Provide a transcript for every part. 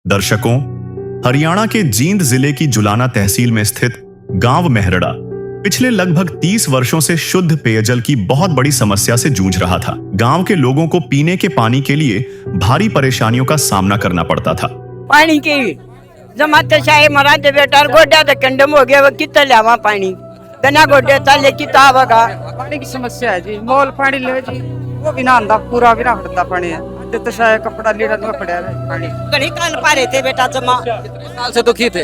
दर्शकों, हरियाणा के जींद जिले की जुलाना तहसील में स्थित गांव मेहरड़ा पिछले लगभग 30 वर्षों से शुद्ध पेयजल की बहुत बड़ी समस्या से जूझ रहा था। गांव के लोगों को पीने के पानी के लिए भारी परेशानियों का सामना करना पड़ता था। पानी की जमाते शाही महाराज बेटा गोड्या तो कंडम हो गया, वो कितना लियावा पानी बिना गोड्या ताले किता आवेगा। पानी की समस्या है जी, मोल पानी ले जी, वो भी ना आंदा पूरा भी ना हटता पानी है। तो शायद कपड़ा लीड़ा में पड़ा है पानी। कहीं काल पा रहे थे बेटा जमा, कितने साल से दुखी थे?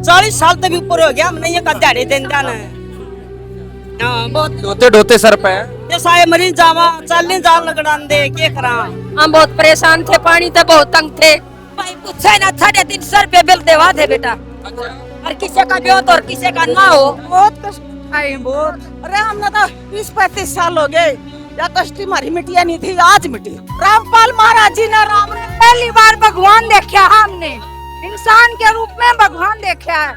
40 साल तक ऊपर हो गया। हमने ये कद्याड़े दिन जाना है बहुत ढोते ढोते सर पे ये सारे मरीज जावा चलने जान लगड़ान दे के करा। हम बहुत परेशान थे, पानी तो बहुत तंग थे। भाई पूछे ना 350 रुपए बिल देवा थे बेटा, और किसी का भी हो तो और किसी का ना हो। बहुत कष्ट आए बहुत। अरे हमने तो 20-35 साल हो गए, या कष्टी हमारी मिटिया नहीं थी, आज मिटी। रामपाल महाराज जी ने राम ने पहली बार भगवान देखा, हमने इंसान के रूप में भगवान देखा है।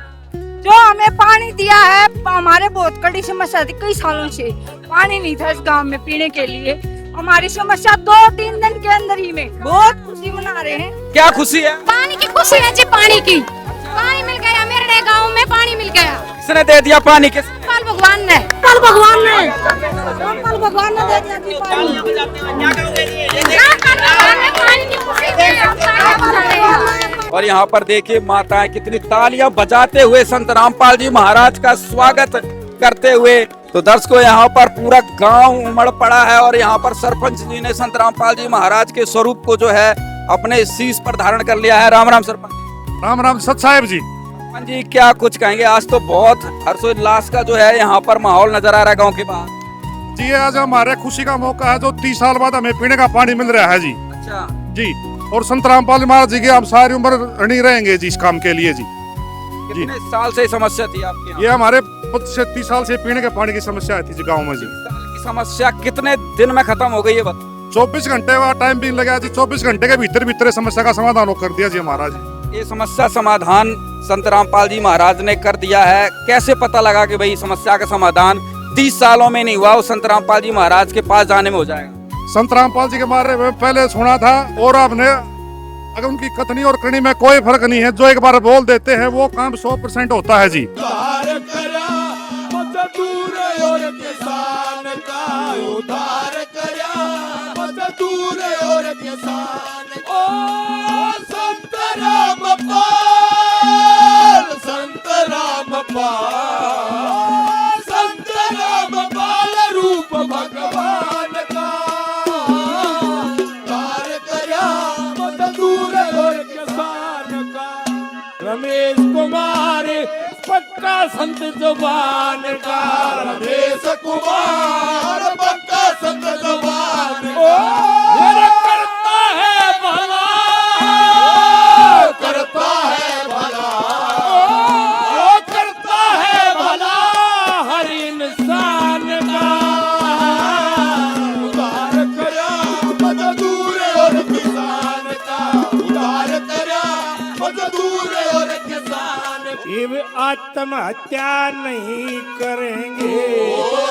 जो हमें पानी दिया है, हमारे बहुत कड़ी समस्या थी कई सालों से, पानी नहीं था इस गांव में पीने के लिए। हमारी समस्या 2-3 दिन के अंदर ही में बहुत खुशी मना रहे हैं। क्या खुशी है? पानी की खुशी है जी, पानी की। पानी मिल गया, मेरे गांव में पानी मिल गया। किसने दे दिया पानी? किस रामपाल भगवान ने, रामपाल भगवान ने दे दिया जी पानी। पानी की खुशी है। और यहाँ पर देखिए माताएं कितनी तालियां बजाते हुए संत रामपाल जी महाराज का स्वागत करते हुए। तो दर्शकों, यहाँ पर पूरा गांव उमड़ पड़ा है और यहाँ पर सरपंच जी ने संत रामपाल जी महाराज के स्वरूप को जो है अपने शीश पर धारण कर लिया है। राम राम सरपंच। राम राम सत साहेब जी। सरपंच जी, क्या कुछ कहेंगे? आज तो बहुत हर्षोल्लास का जो है यहाँ पर माहौल नजर आ रहा है गाँव के बाहर। जी, आज हमारे खुशी का मौका है, जो 30 साल बाद हमें पीने का पानी मिल रहा है जी। अच्छा जी, और संत रामपाल महाराज जी की हम सारी उम्र ऋणी रहेंगे जी इस काम के लिए जी। कितने साल से समस्या थी आपके यहाँ? ये हमारे 30 साल से पीने के पानी की समस्या थी जी गाँव में जी। साल की समस्या कितने दिन में खत्म हो गई है बताओ? 24 घंटे का टाइम भी लगा जी। 24 घंटे के भीतर भीतर समस्या का समाधान कर दिया जी महाराज। ये समस्या समाधान संत रामपाल जी महाराज ने कर दिया है। कैसे पता लगा कि भाई समस्या का समाधान 30 सालों में नहीं हुआ, वो संत रामपाल जी महाराज के पास जाने में हो जाएगा? संत रामपाल जी के बारे में पहले सुना था, और आपने अगर उनकी कथनी और करनी में कोई फर्क नहीं है। जो एक बार बोल देते हैं वो काम 100% होता है जी। रमेश कुमार पक्का संत जुबान का, रमेश कुमार पक्का संत जुबान का। मेरा करता है भला, करता है भला, वो करता है भला हर इंसान का। उधार करा मजदूर और किसान का, उधार करा मजदूर और किसान। इव आत्महत्या नहीं करेंगे,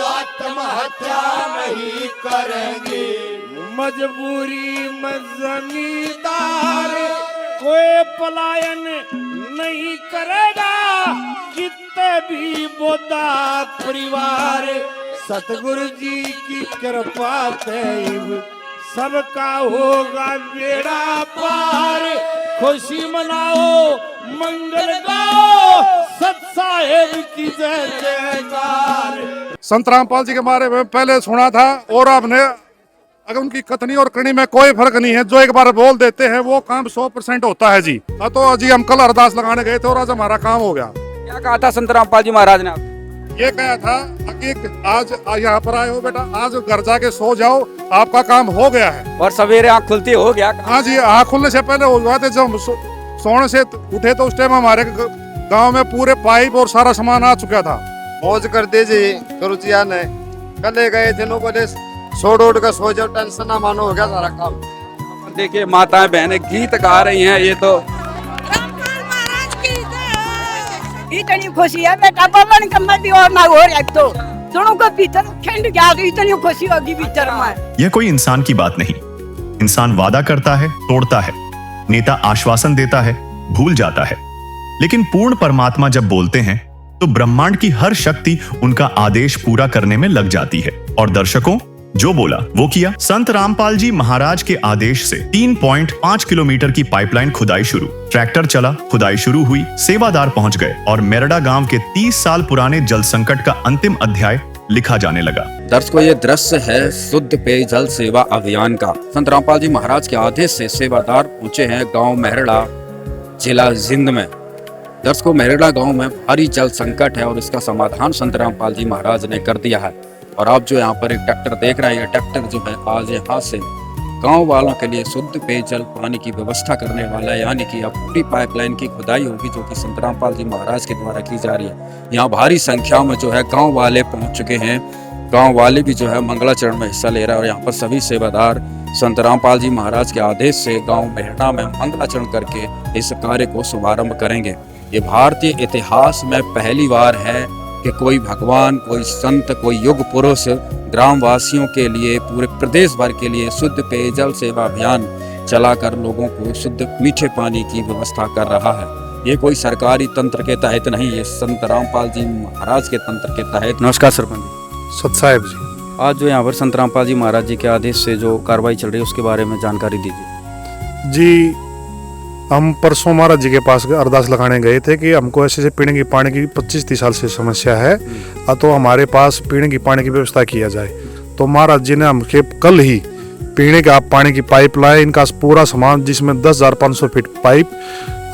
आत्महत्या नहीं करेंगे। मजबूरी में जमींदार कोई पलायन नहीं करेगा, कितने भी बोदा परिवार। सतगुरु जी की कृपा से सबका होगा बेड़ा पार। खुशी मनाओ, मंगल गाओ, सत साहेब की जय जयकार। संत रामपाल जी के बारे में पहले सुना था, और आपने अगर उनकी कथनी और करनी में कोई फर्क नहीं है। जो एक बार बोल देते हैं वो काम 100% होता है जी। तो जी हम कल अरदास लगाने गए थे और आज हमारा काम हो गया। क्या कहा था संत रामपाल जी महाराज ने आपको? ये कहा था कि आज यहाँ पर आए हो बेटा, आज घर जाके सो जाओ, आपका काम हो गया है। और सवेरे आँख खुलती हो गया? हाँ जी, आँख खुलने से पहले हो गया थे। जब सोने से उठे तो उस टाइम हमारे गांव में पूरे पाइप और सारा सामान आ चुका था। मौज कर दे जी करुचिया ने। कल गए थे लोगों ने सोड़ का सो जाओ, टेंशन ना मानो, हो गया सारा काम। देखिए माताएं बहनें गीत गा रही हैं। ये तो इतनी खुशी है बेटा, बबन कमर भी और ना हो रहा तो दोनों को भीतर खंड गया, तो इतनी खुशी होगी भीतर में। यह कोई इंसान की बात नहीं। इंसान वादा करता है, तोड़ता है, नेता आश्वासन देता है, भूल जाता है, लेकिन पूर्ण परमात्मा जब बोलते हैं तो ब्रह्मांड की हर शक्ति उनका आदेश पूरा करने में लग जाती है। और दर्शकों, जो बोला वो किया। संत रामपाल जी महाराज के आदेश से 3.5 किलोमीटर की पाइपलाइन खुदाई शुरू। ट्रैक्टर चला, खुदाई शुरू हुई, सेवादार पहुंच गए और मेरड़ा गांव के 30 साल पुराने जल संकट का अंतिम अध्याय लिखा जाने लगा। दर्शकों, ये दृश्य है शुद्ध पेयजल सेवा अभियान का। संत रामपाल जी महाराज के आदेश से सेवादार पहुंचे हैं गांव मेहरड़ा, जिला जिंद में। दर्शकों, मेहरड़ा गांव में भारी जल संकट है और इसका समाधान संत रामपाल जी महाराज ने कर दिया है। और आप जो यहाँ पर एक ट्रैक्टर देख रहे हैं, ये ट्रैक्टर जो है आज यहाँ से गांव वालों के लिए शुद्ध पेयजल पानी की व्यवस्था करने वाला है। यानी कि अब पूरी पाइपलाइन की खुदाई होगी जो कि संत रामपाल जी महाराज के द्वारा की जा रही है। यहाँ भारी संख्या में जो है गांव वाले पहुंच चुके हैं। गांव वाले भी जो है मंगलाचरण में हिस्सा ले रहा है और यहाँ पर सभी सेवादार संत रामपाल जी महाराज के आदेश से गांव मेहरड़ा में मंगलाचरण करके इस कार्य को शुभारंभ करेंगे। ये भारतीय इतिहास में पहली बार है कि कोई भगवान, कोई संत, कोई युग पुरुष ग्रामवासियों के लिए, पूरे प्रदेश भर के लिए शुद्ध पेयजल सेवा अभियान चलाकर लोगों को शुद्ध मीठे पानी की व्यवस्था कर रहा है। ये कोई सरकारी तंत्र के तहत नहीं, ये संत रामपाल जी महाराज के तंत्र के तहत। नमस्कार सरपंच सत साहेब जी। आज जो यहाँ पर संत रामपाल जी महाराज जी के आदेश से जो कार्रवाई चल रही है उसके बारे में जानकारी दीजिए। जी, हम परसों महाराज जी के पास अरदास लगाने गए थे कि हमको ऐसे पीने की पानी की 25-30 साल से समस्या है, तो हमारे पास पीने की पानी की व्यवस्था किया जाए। तो महाराज जी ने हमके कल ही पीने का पानी की पाइपलाइन का पूरा सामान, जिसमें 10,500 फीट पाइप,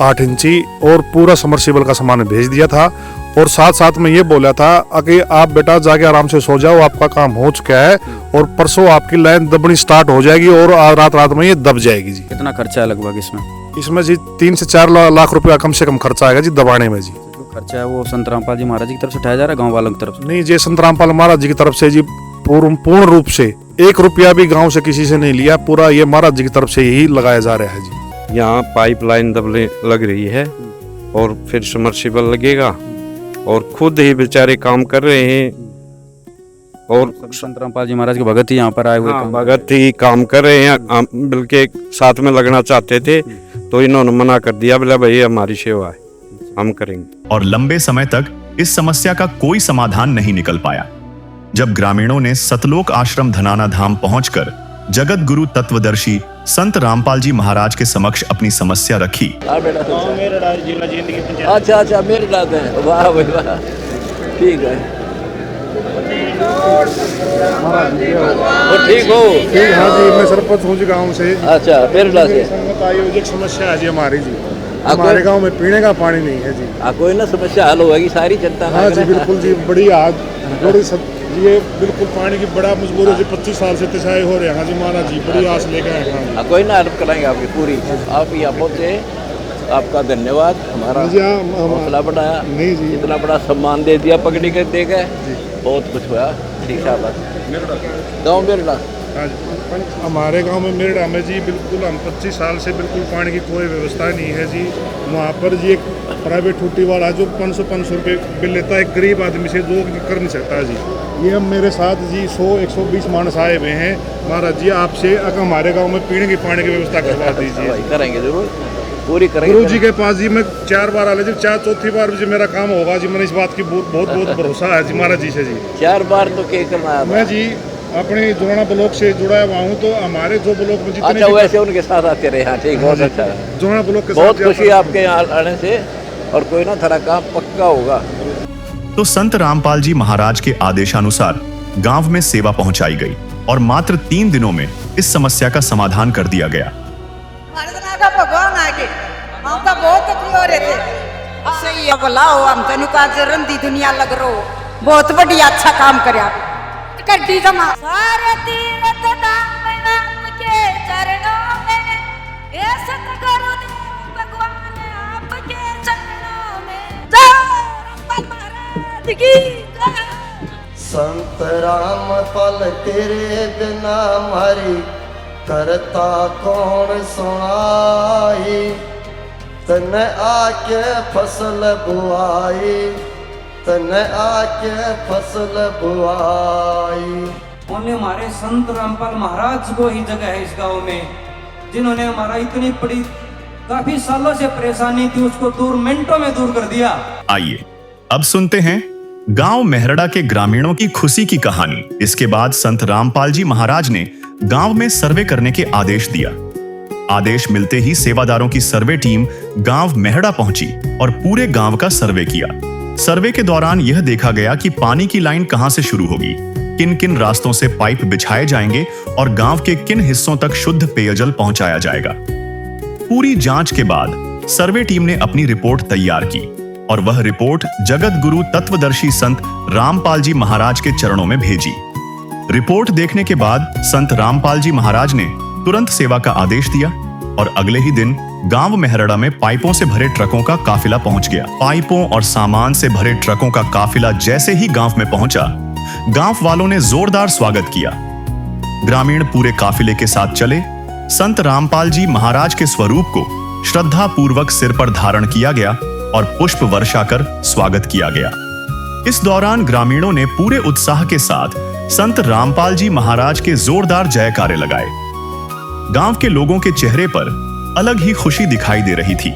8 इंची और पूरा समरसीबल का सामान भेज दिया था। और साथ साथ में ये बोला था कि आप बेटा जाके आराम से सो जाओ, आपका काम हो चुका है और परसों आपकी लाइन दबनी स्टार्ट हो जाएगी और रात में ये दब जाएगी जी। कितना खर्चा है लगभग इसमें? इसमें जी 3 से 4 लाख रुपया कम से कम खर्चा आएगा जी दबाने में जी। जो खर्चा है वो संत रामपाल जी महाराज जी की तरफ से उठाया जा रहा है, गाँव वालों की तरफ से? नहीं जी, संत रामपाल महाराज जी की तरफ से जी पूर्ण रूप से 1 रुपया भी गांव से किसी से नहीं लिया, पूरा ये महाराज जी की तरफ से ही लगाया जा रहा है जी। यहाँ पाइपलाइन दबने लग रही है और फिर सबमर्सिबल लगेगा और खुद ही बेचारे काम कर रहे हैं और संत रामपाल जी महाराज के भगत ही यहाँ पर आए हुए भगत ही काम कर रहे हैं। हम बल्कि साथ में लगना चाहते थे तो इन्होंने मना कर दिया, बोला भाई हमारी सेवा है, हम करेंगे। और लंबे समय तक इस समस्या का कोई समाधान नहीं निकल पाया। जब ग्रामीणों ने सतलोक आश्रम धनाना धाम पहुंचकर जगत गुरु तत्वदर्शी संत रामपाल जी महाराज के समक्ष अपनी समस्या रखी। अच्छा मेरड़ा है, वाह भाई वाह, ठीक है। ठीक हो? ठीक, हाँ जी, मैं सरपंच हूँ जी गाँव से। अच्छा, मेरड़ा से आयोजक समस्या है जी हमारी जी, हमारे गांव में पीने का पानी नहीं है जी। कोई ना समस्या हल होगी सारी जनता। हाँ जी बिल्कुल जी, बड़ी आज बड़ी ये बिल्कुल पानी की बड़ा मजबूरी जी, 25 साल से तिसाए हो रहे हैं। हाँ जी महाराज जी, बड़ी आस लेकर आए हैं। कोई ना हेल्प कराएंगे आपकी पूरी। आप यहाँ पहुँचे, आपका धन्यवाद। हमारा हौसला बढ़ाया, नहीं जी, इतना बड़ा सम्मान दे दिया, पकड़ी कर दे गए, बहुत कुछ हुआ। ठीक है, गाँव मेरड़ा हमारे गांव में मेरड़ा में जी बिल्कुल हम 25 साल से बिल्कुल पानी की कोई व्यवस्था नहीं है जी। वहाँ पर जी एक प्राइवेट टूटी वाला जो 500 रुपये बिल लेता है, एक गरीब आदमी से जो कर नहीं सकता जी। ये हम मेरे साथ जी 100-120 मानस आए हुए हैं। महाराज जी आपसे अगर हमारे गाँव में पीने की पानी की व्यवस्था करवा दीजिए। करेंगे जरूर, पूरी करेंगे। गुरु जी के पास जी मैं 4 बार आ जी, 4-4थी बार जी मेरा काम होगा जी। मैंने इस बात की बहुत भरोसा है जी महाराज जी से जी। 4 बार तो क्या करना है? मैं जी अपने जुड़ाना ब्लॉक से जुड़ा हुआ हूँ, तो हमारे जो ब्लॉक में जितने अच्छा वैसे उनके साथ आते रहे। हाँ ठीक, बहुत अच्छा, जुड़ाना ब्लॉक के साथ बहुत खुशी आपके यहाँ आने से। और कोई ना थोड़ा काम पक्का होगा। तो संत रामपाल जी महाराज के आदेशानुसार गांव में सेवा पहुंचाई गई और मात्र 3 दिनों में इस समस्या का समाधान कर दिया गया। भगवान आगे हम तो बहुत दुखी हो रहे थे। सही है, बुलाओ हम तेन का रंदी दुनिया लग रो, बहुत बढ़िया अच्छा काम करे कड्डी जमा। सारे तीरथ धाम आपके चरणों में, ये सतगुरु देव भगवान आपके चरणों में। जय रामपाल महाराज की जय। संत रामपाल तेरे बिना मारी करता कौन सुनाई, तने आके फसल बुआई, तने आके फसल बुआई। उन्होंने हमारे संत रामपाल महाराज को ही जगह है इस गांव में, जिन्होंने हमारा इतनी बड़ी काफी सालों से परेशानी थी उसको दूर मिनटों में दूर कर दिया। आइए अब सुनते हैं गांव मेहरड़ा के ग्रामीणों की खुशी की कहानी। इसके बाद संत रामपाल जी महाराज ने गांव में सर्वे करने के आदेश दिया। आदेश मिलते ही सेवादारों की सर्वे टीम गांव मेहरड़ा पहुंची और पूरे गांव का सर्वे किया। सर्वे के दौरान यह देखा गया कि पानी की लाइन कहां से शुरू होगी, किन किन रास्तों से पाइप बिछाए जाएंगे और गांव के किन हिस्सों तक शुद्ध पेयजल पहुंचाया जाएगा। पूरी जांच के बाद सर्वे टीम ने अपनी रिपोर्ट तैयार की और वह रिपोर्ट जगत गुरु तत्वदर्शी संत रामपाल जी महाराज के चरणों में भेजी। रिपोर्ट देखने के बाद संत रामपाल जी महाराज ने तुरंत सेवा का आदेश दिया और अगले ही दिन गांव मेहरड़ा में पाइपों से भरे ट्रकों का काफिला पहुंच गया। पाइपों और सामान से भरे ट्रकों का काफिला जैसे ही गांव में पहुंचा, गांव वालों ने जोरदार स्वागत किया। ग्रामीण पूरे काफिले के साथ चले। संत रामपाल जी महाराज के स्वरूप को श्रद्धा पूर्वक सिर पर धारण किया गया और पुष्प वर्षा कर स्वागत किया गया। इस दौरान ग्रामीणों ने पूरे उत्साह के साथ संत रामपाल जी महाराज के जोरदार जयकारे लगाए। गांव के लोगों के चेहरे पर अलग ही खुशी दिखाई दे रही थी।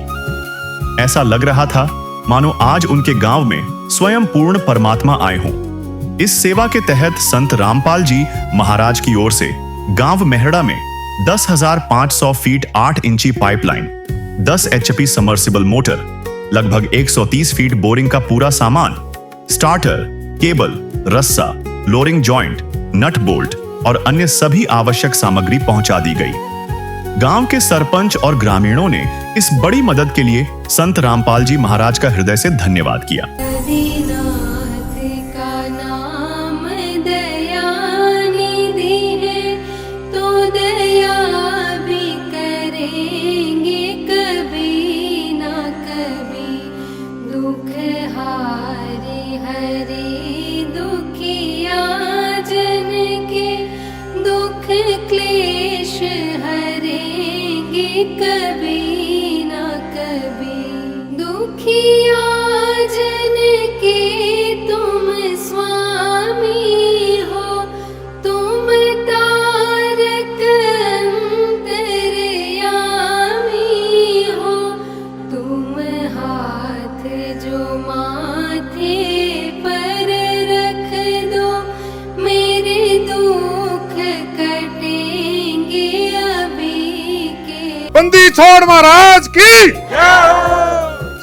ऐसा लग रहा था मानो आज उनके गांव में स्वयं पूर्ण परमात्मा आए हों। इस सेवा के तहत संत रामपाल जी महाराज की ओर से गांव मेहरड़ा में 10,500 फीट 8 इंची पाइपलाइन, 10 HP समर्सिबल मोटर, लगभग 130 फीट बोरिंग का पूरा सामान, स्टार्टर, केबल, रस्सा, लोरिंग जॉइंट, नट बोल्ट और अन्य सभी आवश्यक सामग्री पहुंचा दी गई। गांव के सरपंच और ग्रामीणों ने इस बड़ी मदद के लिए संत रामपाल जी महाराज का हृदय से धन्यवाद किया। कभी ना कभी दुखिया जन के तुम स्वामी हो, तुम तारक अंतर्यामी हो, तुम हाथ जो माथे पर रख दो मेरे दुख कटेंगे अभी के। बंदी छोड़ महाराज की,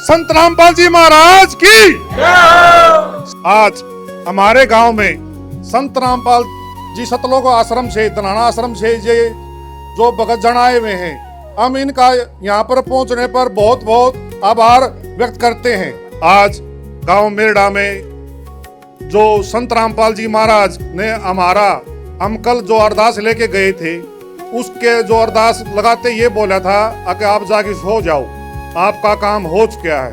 संत रामपाल जी महाराज की। आज हमारे गांव में संत रामपाल जी सतलोक आश्रम से, दनाना आश्रम से ये जो भगत जन आए हुए हैं, हम इनका यहाँ पर पहुंचने पर बहुत बहुत आभार व्यक्त करते हैं। आज गांव मेरड़ा में जो संत रामपाल जी महाराज ने हम कल जो अरदास लेके गए थे, उसके जो अरदास लगाते ये बोला था कि आप जाके सो जाओ, आपका काम हो चुका है।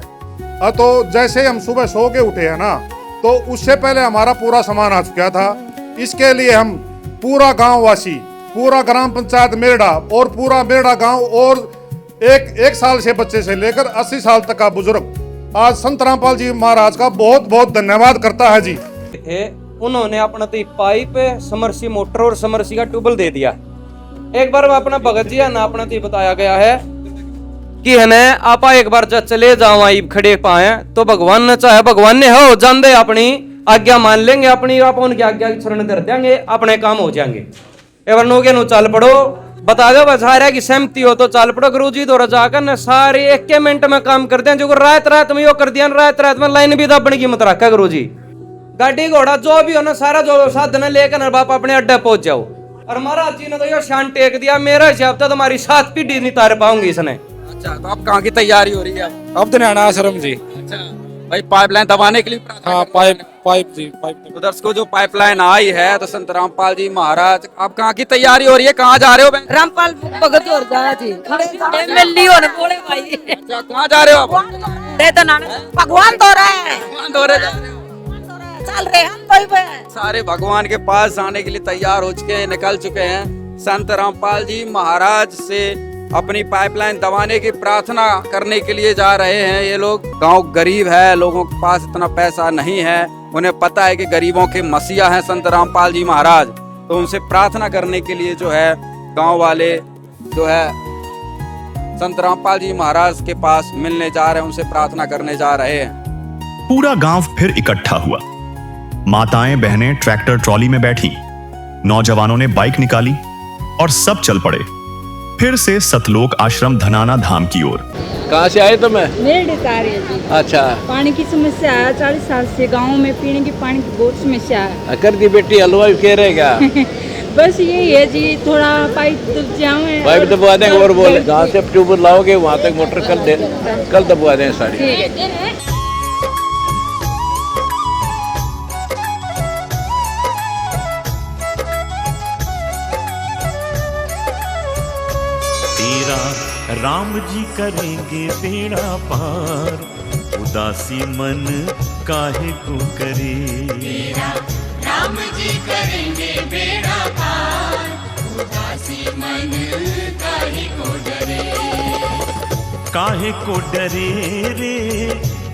तो जैसे हम सुबह सो के उठे हैं ना, तो उससे पहले हमारा पूरा सामान आ चुका था। इसके लिए हम पूरा गांव वासी, पूरा ग्राम पंचायत मेरड़ा और पूरा मेरड़ा गांव और एक साल से बच्चे से लेकर 80 साल तक का बुजुर्ग आज संत रामपाल जी महाराज का बहुत बहुत धन्यवाद करता है जी। उन्होंने अपना तो पाइप, समर्सी मोटर और समर्सी का ट्यूबवेल दे दिया। एक बार अपना भगत जी है ना, अपना तो बताया गया है कि है ना, आप एक बार जब चले जाओ आई खड़े पाए तो भगवान ने चाहे, भगवान ने हो जान दे, अपनी आज्ञा मान लेंगे, अपनी आप उनकी आज्ञा की शरण कर देंगे, अपने काम हो जाएंगे। एवं नोगे नो चल पड़ो, बता दो बजा की सहमति हो तो चल पड़ो। गुरु जी द्वारा जाकर न सारे 1 मिनट में काम कर दें, जो रात में यो कर दिया, रात में लाइन भी दबने की मत रखा। गुरु जी गाड़ी घोड़ा जो भी हो ना, सारा जो साधन लेकर बाप अपने अड्डा पहुंच जाओ। और महाराज जी ने तो यो शान टेक दिया, मेरा हिसाब तो तुम्हारी 7 पीढ़ी नहीं तार पाऊंगी इसने। अच्छा, तो अब कहाँ की तैयारी हो रही है? अब दनाना आश्रम जी। अच्छा भाई, पाइपलाइन दबाने के लिए हाँ, पाइप जी, पाइप। उधर को जो पाइपलाइन आई है, तो संत रामपाल जी महाराज अब कहाँ की तैयारी हो रही है? कहाँ जा रहे हो? रामपाल भगत और जाया जी, एमएलए होने बोले भाई। अच्छा, कहाँ जा रहे हो आप? भगवान तो रहे, भगवान दौरे जा रहे हो? चल रहे हम तो सारे भगवान के पास जाने के लिए तैयार हो चुके हैं, निकल चुके हैं। संत रामपाल जी महाराज से अपनी पाइपलाइन दबाने की प्रार्थना करने के लिए जा रहे हैं। ये लोग, गांव गरीब है, लोगों के पास इतना पैसा नहीं है, उन्हें पता है कि गरीबों के मसीहा हैं संत रामपाल जी महाराज, तो उनसे प्रार्थना करने के लिए जो है गांव वाले जो है संत रामपाल जी महाराज के पास मिलने जा रहे हैं, उनसे प्रार्थना करने जा रहे हैं। पूरा गांव फिर इकट्ठा हुआ। माताएं बहनें ट्रैक्टर ट्रॉली में बैठी, नौजवानों ने बाइक निकाली और सब चल पड़े फिर से सतलोक आश्रम धनाना धाम की ओर। कहाँ से आए तुम्हें? मेरे जी अच्छा, पानी की समस्या है 40 साल से गांव में, पीने की पानी की बहुत समस्या है। कर दी बेटी हलवाई कह रहे क्या? बस यही है जी, थोड़ा पाइप जाए, पाइप दबवा देंगे और बोले जहाँ से ट्यूबवेल लाओगे वहाँ तक मोटर कल दबवा दें सारी। ठीक है। तेरा राम जी करेंगे बेड़ा पार, उदासी मन काहे को करे। तेरा राम जी करेंगे बेड़ा पार, उदासी मन काहे को डरे। काहे को डरे रे,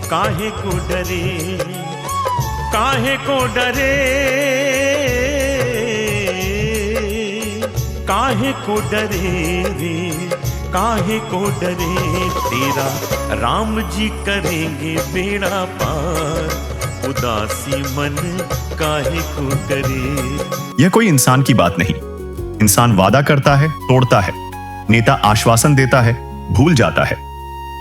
काहे को डरे, काहे को डरे, काहे को डरे रे, काहे को डरे। तेरा राम जी करेंगे बेड़ा पार, उदासी मन काहे को डरे। यह कोई इंसान की बात नहीं। इंसान वादा करता है, तोड़ता है, नेता आश्वासन देता है, भूल जाता है,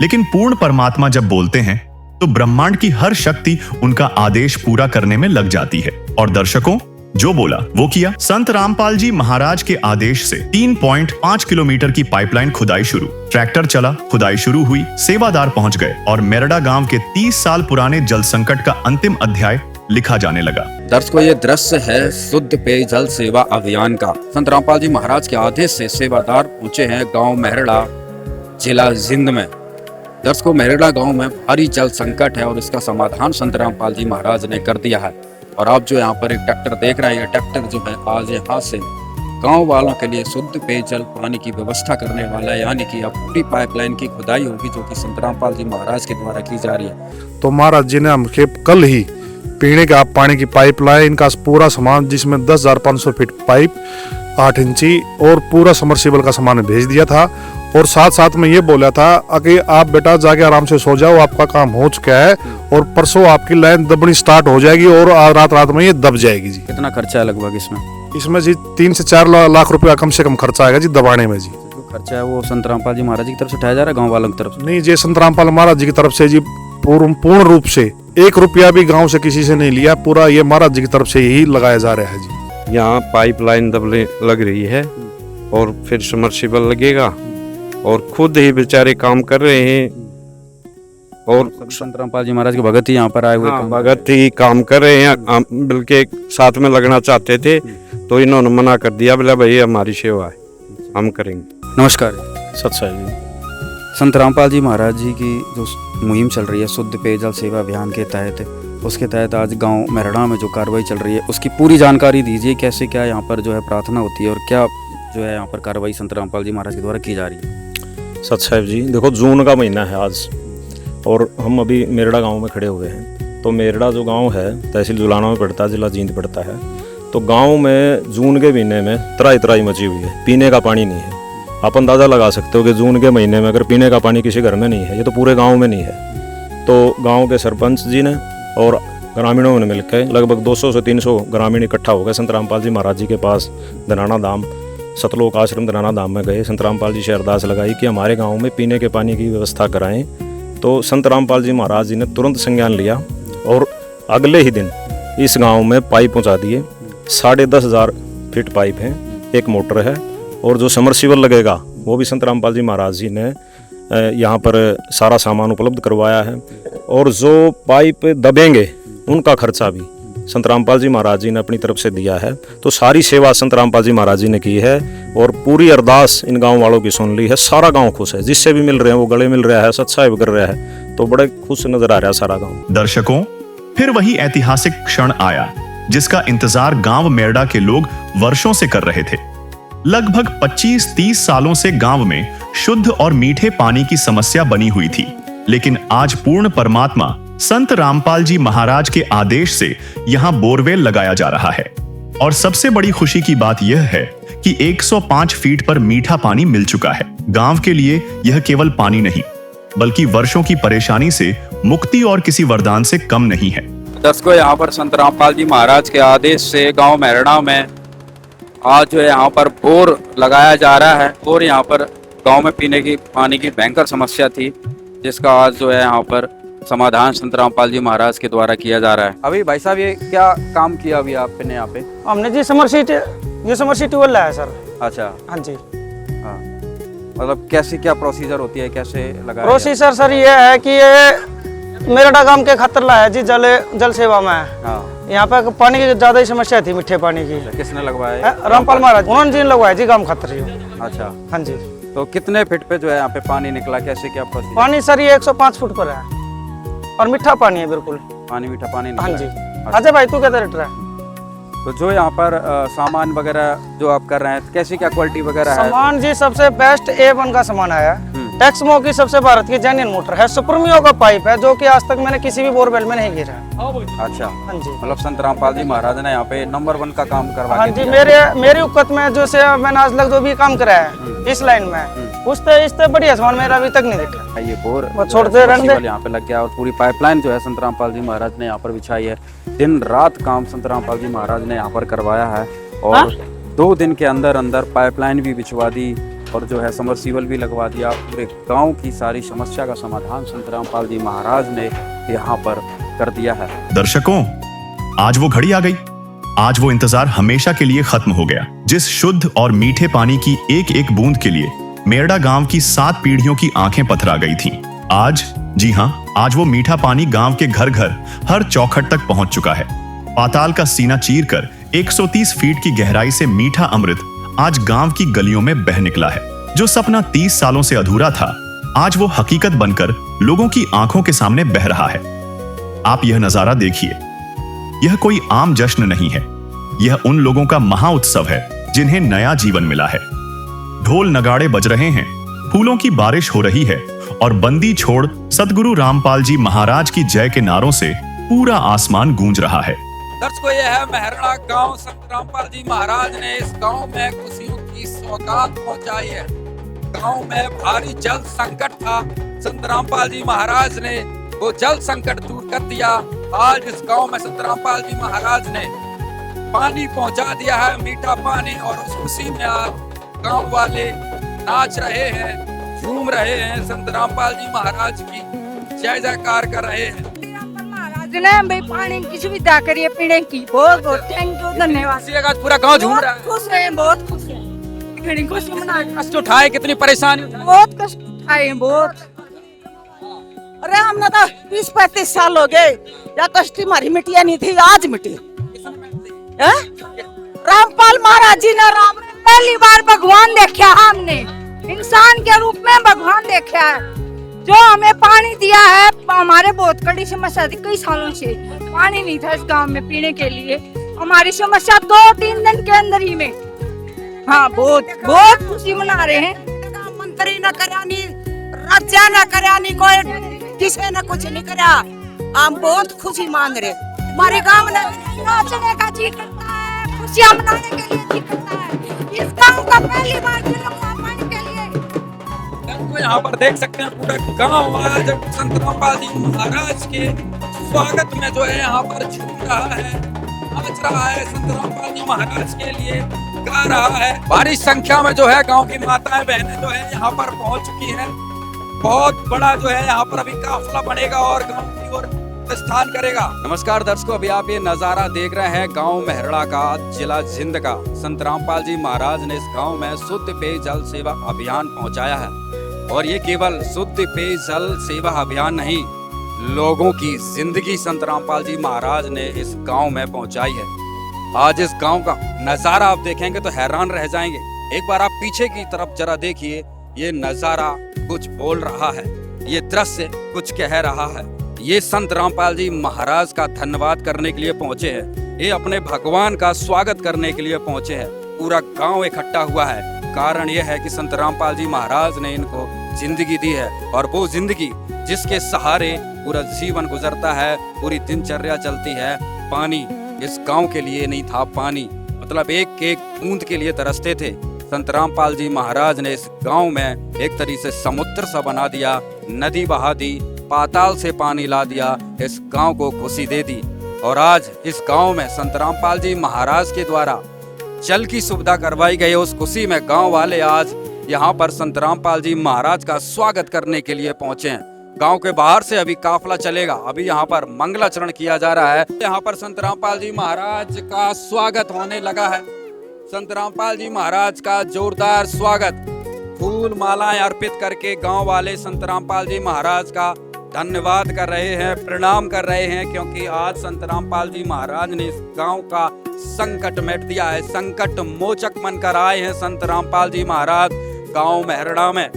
लेकिन पूर्ण परमात्मा जब बोलते हैं तो ब्रह्मांड की हर शक्ति उनका आदेश पूरा करने में लग जाती है। और दर्शकों, जो बोला वो किया। संत रामपाल जी महाराज के आदेश से 3.5 किलोमीटर की पाइपलाइन खुदाई शुरू। ट्रैक्टर चला, खुदाई शुरू हुई, सेवादार पहुंच गए और मेरड़ा गांव के 30 साल पुराने जल संकट का अंतिम अध्याय लिखा जाने लगा। दर्शकों, ये दृश्य है शुद्ध पेयजल सेवा अभियान का। संत रामपाल जी महाराज के आदेश से सेवादार पहुंचे हैं गांव मेहरड़ा, जिला जिंद में। दर्शकों, मेहरड़ा गांव में भारी जल संकट है और इसका समाधान संत रामपाल जी महाराज ने कर दिया है। और आप जो यहाँ पर एक ट्रैक्टर देख रहे हैं, ये ट्रैक्टर जो है आज यहाँ से गांव वालों के लिए शुद्ध पेयजल पानी की व्यवस्था करने वाला है, यानी कि अब पूरी पाइपलाइन की खुदाई होगी जो कि संत रामपाल जी महाराज के द्वारा की जा रही है। तो महाराज जी ने हमके कल ही पीने का पानी की पाइपलाइन का पूरा सामान, जिसमें 10,500 फीट पाइप, 8 इंची और पूरा समरसीबल का सामान भेज दिया था। और साथ साथ में ये बोला था कि आप बेटा जाके आराम से सो जाओ, आपका काम हो चुका है और परसों आपकी लाइन दबनी स्टार्ट हो जाएगी और रात में ये दब जाएगी जी। कितना खर्चा है लगभग इसमें? इसमें जी 3 से 4 लाख रुपया कम से कम खर्चा आएगा जी दबाने में जी। जो खर्चा है वो संत रामपाल जी महाराज की तरफ से उठाया जा रहा है, गाँव वालों की तरफ से? नहीं जी, संत रामपाल महाराज जी की तरफ से जी पूर्ण रूप से 1 रुपया भी गाँव से किसी से नहीं लिया, पूरा ये महाराज जी की तरफ से ही लगाया जा रहा है जी। यहाँ पाइपलाइन दबने लग रही है और फिर सबमर्सिबल लगेगा और खुद ही बेचारे काम कर रहे हैं। और संत रामपाल जी महाराज के भगत ही यहाँ पर आए हुए, भगत ही काम कर रहे हैं। बल्कि साथ में लगना चाहते थे तो इन्होंने मना कर दिया, बोला भाई हमारी सेवा है, हम करेंगे। नमस्कार। सत्साई जी। संत रामपाल जी महाराज जी की जो मुहिम चल रही है शुद्ध पेयजल सेवा अभियान के तहत, उसके तहत आज गांव मेहरड़ा में जो कार्रवाई चल रही है उसकी पूरी जानकारी दीजिए। कैसे क्या यहाँ पर जो है प्रार्थना होती है और क्या जो है यहाँ पर कार्रवाई संत रामपाल जी महाराज के द्वारा की जा रही है? सत साहिब जी, देखो जून का महीना है आज और हम अभी मेरड़ा गांव में खड़े हुए हैं। तो मेरड़ा जो गांव है तहसील जुलाना में पड़ता है, जिला जींद पड़ता है। तो गांव में जून के महीने में त्राही मची हुई है, पीने का पानी नहीं है। आप अंदाज़ा लगा सकते हो कि जून के महीने में अगर पीने का पानी किसी घर में नहीं है, ये तो पूरे गाँव में नहीं है। तो गाँव के सरपंच जी ने और ग्रामीणों ने मिलकर लगभग 200 से 300 ग्रामीण इकट्ठा हो गए संत रामपाल जी महाराज जी के पास धनाना धाम, सतलोक आश्रम धनाना धाम में गए। संत रामपाल जी से अरदास लगाई कि हमारे गांव में पीने के पानी की व्यवस्था कराएं। तो संत रामपाल जी महाराज जी ने तुरंत संज्ञान लिया और अगले ही दिन इस गांव में पाइप पहुंचा दिए। 10,500 फीट पाइप हैं, एक मोटर है और जो समरसीबल लगेगा वो भी संत रामपाल जी महाराज जी ने यहाँ पर सारा सामान उपलब्ध करवाया है। और जो पाइप दबेंगे उनका खर्चा भी संत रामपाल जी महाराज जी ने अपनी तरफ से दिया है। तो सारी सेवा संत रामपाल जी महाराज जी ने की है और पूरी अरदास इन गांव वालों की सुन ली है। सारा गांव खुश है, जिससे भी मिल रहे हैं वो गले मिल रहा है, सत्साहिब कर रहा है, तो बड़े खुश नजर आ रहा है सारा गांव। दर्शकों, फिर वही ऐतिहासिक क्षण आया जिसका इंतजार गांव मेरड़ा के लोग वर्षों से कर रहे थे। लगभग 25-30 सालों से गांव में शुद्ध और मीठे पानी की समस्या बनी हुई थी, लेकिन आज पूर्ण परमात्मा संत रामपाल जी महाराज के आदेश से यहां बोरवेल लगाया जा रहा है। और सबसे बड़ी खुशी की बात यह है कि 105 फीट पर मीठा पानी मिल चुका है। गांव के लिए यह केवल पानी नहीं बल्कि वर्षों की परेशानी से मुक्ति और किसी वरदान से कम नहीं है। दर्शकों, यहाँ पर संत रामपाल जी महाराज के आदेश से गांव मेहरड़ा में आज जो है यहाँ पर बोर लगाया जा रहा है और यहाँ पर गांव में पीने की पानी की भयंकर समस्या थी, जिसका आज जो है यहाँ पर समाधान संत रामपाल जी महाराज के द्वारा किया जा रहा है। अभी भाई साहब, ये क्या काम किया अभी आपने यहाँ पे? हमने जी समरसी ट्यूबवेल लाया सर। अच्छा, हाँ जी। हाँ, मतलब कैसे क्या प्रोसीजर होती है, कैसे लगाया? प्रोसीजर सर ये है कि ये मेरठा गांव के खातर लाया जी, जल सेवा में। हाँ। यहाँ पे पानी की ज्यादा ही समस्या थी, मीठे पानी की। किसने लगवाया? रामपाल महाराज, उन्होंने जी लगवाया जी गांव खातर। अच्छा, हाँ जी। तो कितने फीट पे जो है यहाँ पे पानी निकला, कैसे क्या प्रोसीजर? पानी सर ये 105 फुट पर है और मीठा पानी है, बिल्कुल पानी मीठा पानी। हाँ जी। अच्छा भाई, तू क्या रेट रहा है? तो जो यहाँ पर सामान वगैरह जो आप कर रहे हैं, कैसी क्या क्वालिटी वगैरह है? सामान जी सबसे बेस्ट A1 का सामान आया। टेक्समो की सबसे भारत की जेन्युइन मोटर है, सुप्रमियो का पाइप है जो कि आज तक मैंने किसी भी बोरवेल में नहीं गिरा। अच्छा, हाँ जी। मतलब संत रामपाल जी महाराज ने यहाँ पे नंबर 1 का काम करवा। हाँ जी, मेरी उकत में जो से मैंने आज तक जो भी काम करा है इस लाइन में, उससे बढ़िया सामान मेरा अभी तक नहीं देखा। ये बोर छोड़ते रहने यहाँ पे लग गया और पूरी पाइपलाइन जो है संत रामपाल जी महाराज ने यहाँ पर बिछाई है। दिन रात काम संत रामपाल जी महाराज ने यहाँ पर करवाया है और 2 दिन के अंदर अंदर पाइपलाइन भी बिछवा दी और जो है समरसीबल भी लगवा दिया। पूरे गांव की सारी समस्या का समाधान संत रामपाल जी महाराज ने यहाँ पर कर दिया है। दर्शकों, आज वो घड़ी आ गई, आज वो इंतजार हमेशा के लिए खत्म हो गया। जिस शुद्ध और मीठे पानी की एक एक बूंद के लिए मेरठा गांव की 7 पीढ़ियों की आंखें पथरा गई थीं, आज, जी हां, आज वो मीठा पानी गांव के घर घर, हर चौखट तक पहुंच चुका है। पाताल का सीना चीरकर 130 फीट की गहराई से मीठा अमृत आज गांव की गलियों में बह निकला है। जो सपना 30 सालों से अधूरा था, आज वो हकीकत बनकर लोगों की आंखों के सामने बह रहा है। आप यह नजारा देखिए, यह कोई आम जश्न नहीं है, यह उन लोगों का महाउत्सव है जिन्हें नया जीवन मिला है। ढोल नगाड़े बज रहे हैं, फूलों की बारिश हो रही है और बंदी छोड़ सतगुरु रामपाल जी महाराज की जय के नारों से पूरा आसमान गूंज रहा है। दर्शकों, यह है मेहरड़ा गांव। संत रामपाल जी महाराज ने इस गांव में खुशियों की सौगात पहुंचाई है। गांव में भारी जल संकट था, संत रामपाल जी महाराज ने वो जल संकट दूर कर दिया। आज इस गांव में संत रामपाल जी महाराज ने पानी पहुंचा दिया है, मीठा पानी, और उस खुशी में आज गांव वाले नाच रहे हैं, झूम रहे हैं, संत रामपाल जी महाराज की जय जयकार कर रहे हैं। महाराज ने भाई पानी की सुविधा करी है पीने की, बहुत बहुत थैंक यू, धन्यवाद। पूरा गांव झूम रहा है, खुश है, बहुत खुश है, घड़ी खुशी मना। कष्ट उठाए, कितनी परेशानी, बहुत कष्ट उठाए, बहुत। अरे हमने तो 20-35 साल हो गए, या कष्टी हमारी मिट्टिया नहीं थी, आज मिट्टी। रामपाल महाराज जी ने पहली बार भगवान देखा, हमने इंसान के रूप में भगवान देखा है, जो हमें पानी दिया है। हमारे बहुत कड़ी समस्या थी, कई सालों से पानी नहीं था इस गांव में पीने के लिए। हमारी समस्या 2-3 दिन के अंदर ही में, हाँ, बहुत बहुत खुशी मना रहे हैं। मंत्री न करानी, राजा न करानी, कोई किसी ने कुछ नहीं करा, हम बहुत खुशी मान रहे। हमारे गांव में नाचने का जी करता है, खुशियां मनाने के लिए जी करता है। इस गांव का पहली बार पानी के लिए यहाँ पर देख सकते हैं पूरा गांव आज संत रामपाल जी महाराज के स्वागत में जो है यहाँ पर झूम रहा है, नाच रहा है, संत रामपाल जी महाराज के लिए गा रहा है। भारी संख्या में जो है गांव की माताएं बहनें जो है यहाँ पर पहुंच चुकी हैं। बहुत बड़ा जो है यहाँ पर अभी काफिला बनेगा और गांव की ओर प्रस्थान करेगा। नमस्कार दर्शकों, अभी आप ये नजारा देख रहे हैं गांव मेहरड़ा का, जिला जिंद का। संत रामपाल जी महाराज ने इस गांव में शुद्ध पेयजल सेवा अभियान पहुंचाया है और ये केवल शुद्ध पेयजल सेवा अभियान नहीं, लोगों की जिंदगी संत रामपाल जी महाराज ने इस गांव में पहुंचाई है। आज इस गांव का नजारा आप देखेंगे तो हैरान रह जाएंगे। एक बार आप पीछे की तरफ जरा देखिए, ये नजारा कुछ बोल रहा है, ये दृश्य कुछ कह रहा है। ये संत रामपाल जी महाराज का धन्यवाद करने के लिए पहुंचे हैं, ये अपने भगवान का स्वागत करने के लिए पहुंचे हैं। पूरा गांव इकट्ठा हुआ है, कारण यह है कि संत रामपाल जी महाराज ने इनको जिंदगी दी है और वो जिंदगी जिसके सहारे पूरा जीवन गुजरता है, पूरी दिनचर्या चलती है। पानी इस गांव के लिए नहीं था, पानी मतलब एक एक बूंद के लिए तरसते थे। संत रामपाल जी महाराज ने इस गांव में एक तरीके से समुद्र सा बना दिया, नदी बहा दी, पाताल से पानी ला दिया, इस गांव को खुशी दे दी। और आज इस गांव में संत रामपाल जी महाराज के द्वारा जल की सुविधा करवाई गई। उस खुशी में गांव वाले आज यहाँ पर संत रामपाल जी महाराज का स्वागत करने के लिए पहुंचे हैं। गांव के बाहर से अभी काफला चलेगा, अभी यहाँ पर मंगलाचरण किया जा रहा है। यहाँ पर संत रामपाल जी महाराज का स्वागत होने लगा है। संत रामपाल जी महाराज का जोरदार स्वागत, फूल मालाएं अर्पित करके गांव वाले संत रामपाल जी महाराज का धन्यवाद कर रहे हैं, प्रणाम कर रहे हैं, क्योंकि आज संत रामपाल जी महाराज ने इस गांव का संकट मिट दिया है। संकट मोचक बनकर आए हैं संत रामपाल जी महाराज गांव मेहरड़ा में।